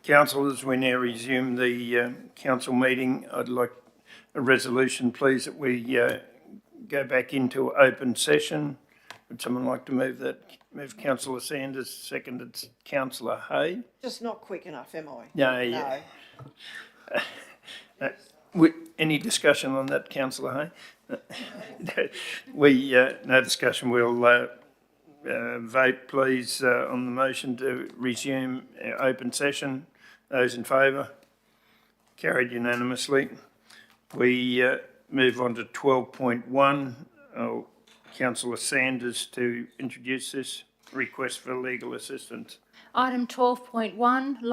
Councillors, we now resume the council meeting. I'd like a resolution, please, that we go back into open session. Would someone like to move that? Move Councillor Sanders, seconded Councillor Hay. Just not quick enough, am I? No, yeah. Any discussion on that, Councillor Hay? No discussion. We'll vote, please, on the motion to resume our open session. Those in favour? Carried unanimously. We move on to 12.1. Councillor Sanders to introduce this request for legal assistance. Item 12.1,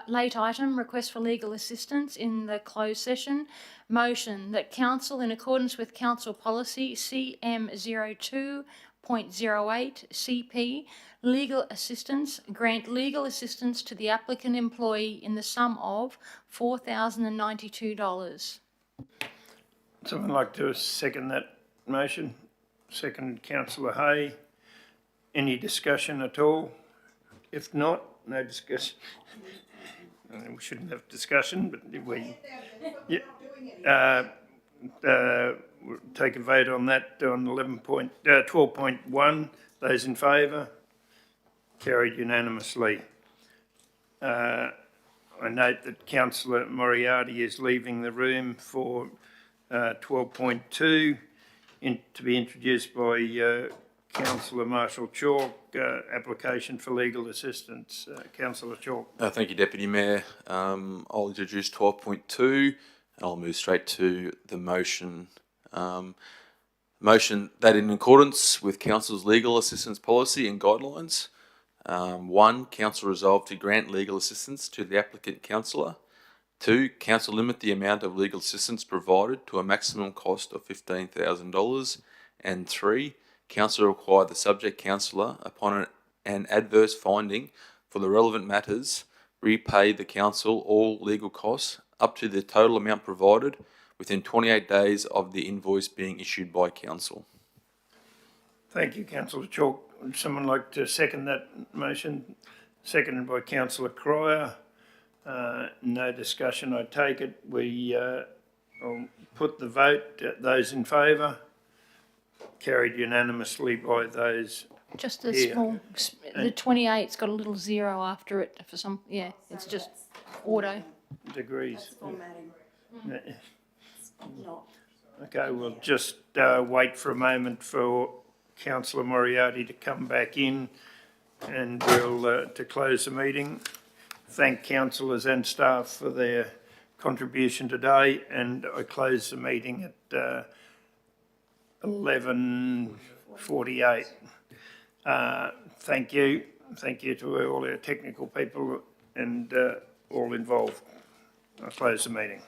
late item, request for legal assistance in the closed session. Motion that council, in accordance with council policy CM02.08 CP, legal assistance, grant legal assistance to the applicant employee in the sum of $4,092. Someone like to second that motion? Second, Councillor Hay. Any discussion at all? If not, no discussion. We shouldn't have discussion, but we... We'll take a vote on that on 12.1. Those in favour? Carried unanimously. I note that Councillor Moriarty is leaving the room for 12.2 to be introduced by Councillor Marshall Chalk, application for legal assistance. Councillor Chalk. Thank you, Deputy Mayor. I'll introduce 12.2 and I'll move straight to the motion. Motion that in accordance with Council's legal assistance policy and guidelines, 1, Council resolved to grant legal assistance to the applicant councillor. 2, Council limit the amount of legal assistance provided to a maximum cost of $15,000. And 3, Council require the subject councillor, upon an adverse finding for the relevant matters, repay the council all legal costs up to the total amount provided within 28 days of the invoice being issued by council. Thank you, Councillor Chalk. Would someone like to second that motion? Seconded by Councillor Cryer. No discussion, I take it. I'll put the vote. Those in favour? Carried unanimously by those. Just a here. small, the 28's got a little zero after it for some, yeah, it's just auto. Degrees. Formatting. Yeah. Not. Okay, we'll just wait for a moment for Councillor Moriarty to come back in, and we'll to close the meeting. Thank councillors and staff for their contribution today, and I close the meeting at 11:48. Thank you. Thank you to all our technical people and all involved. I close the meeting.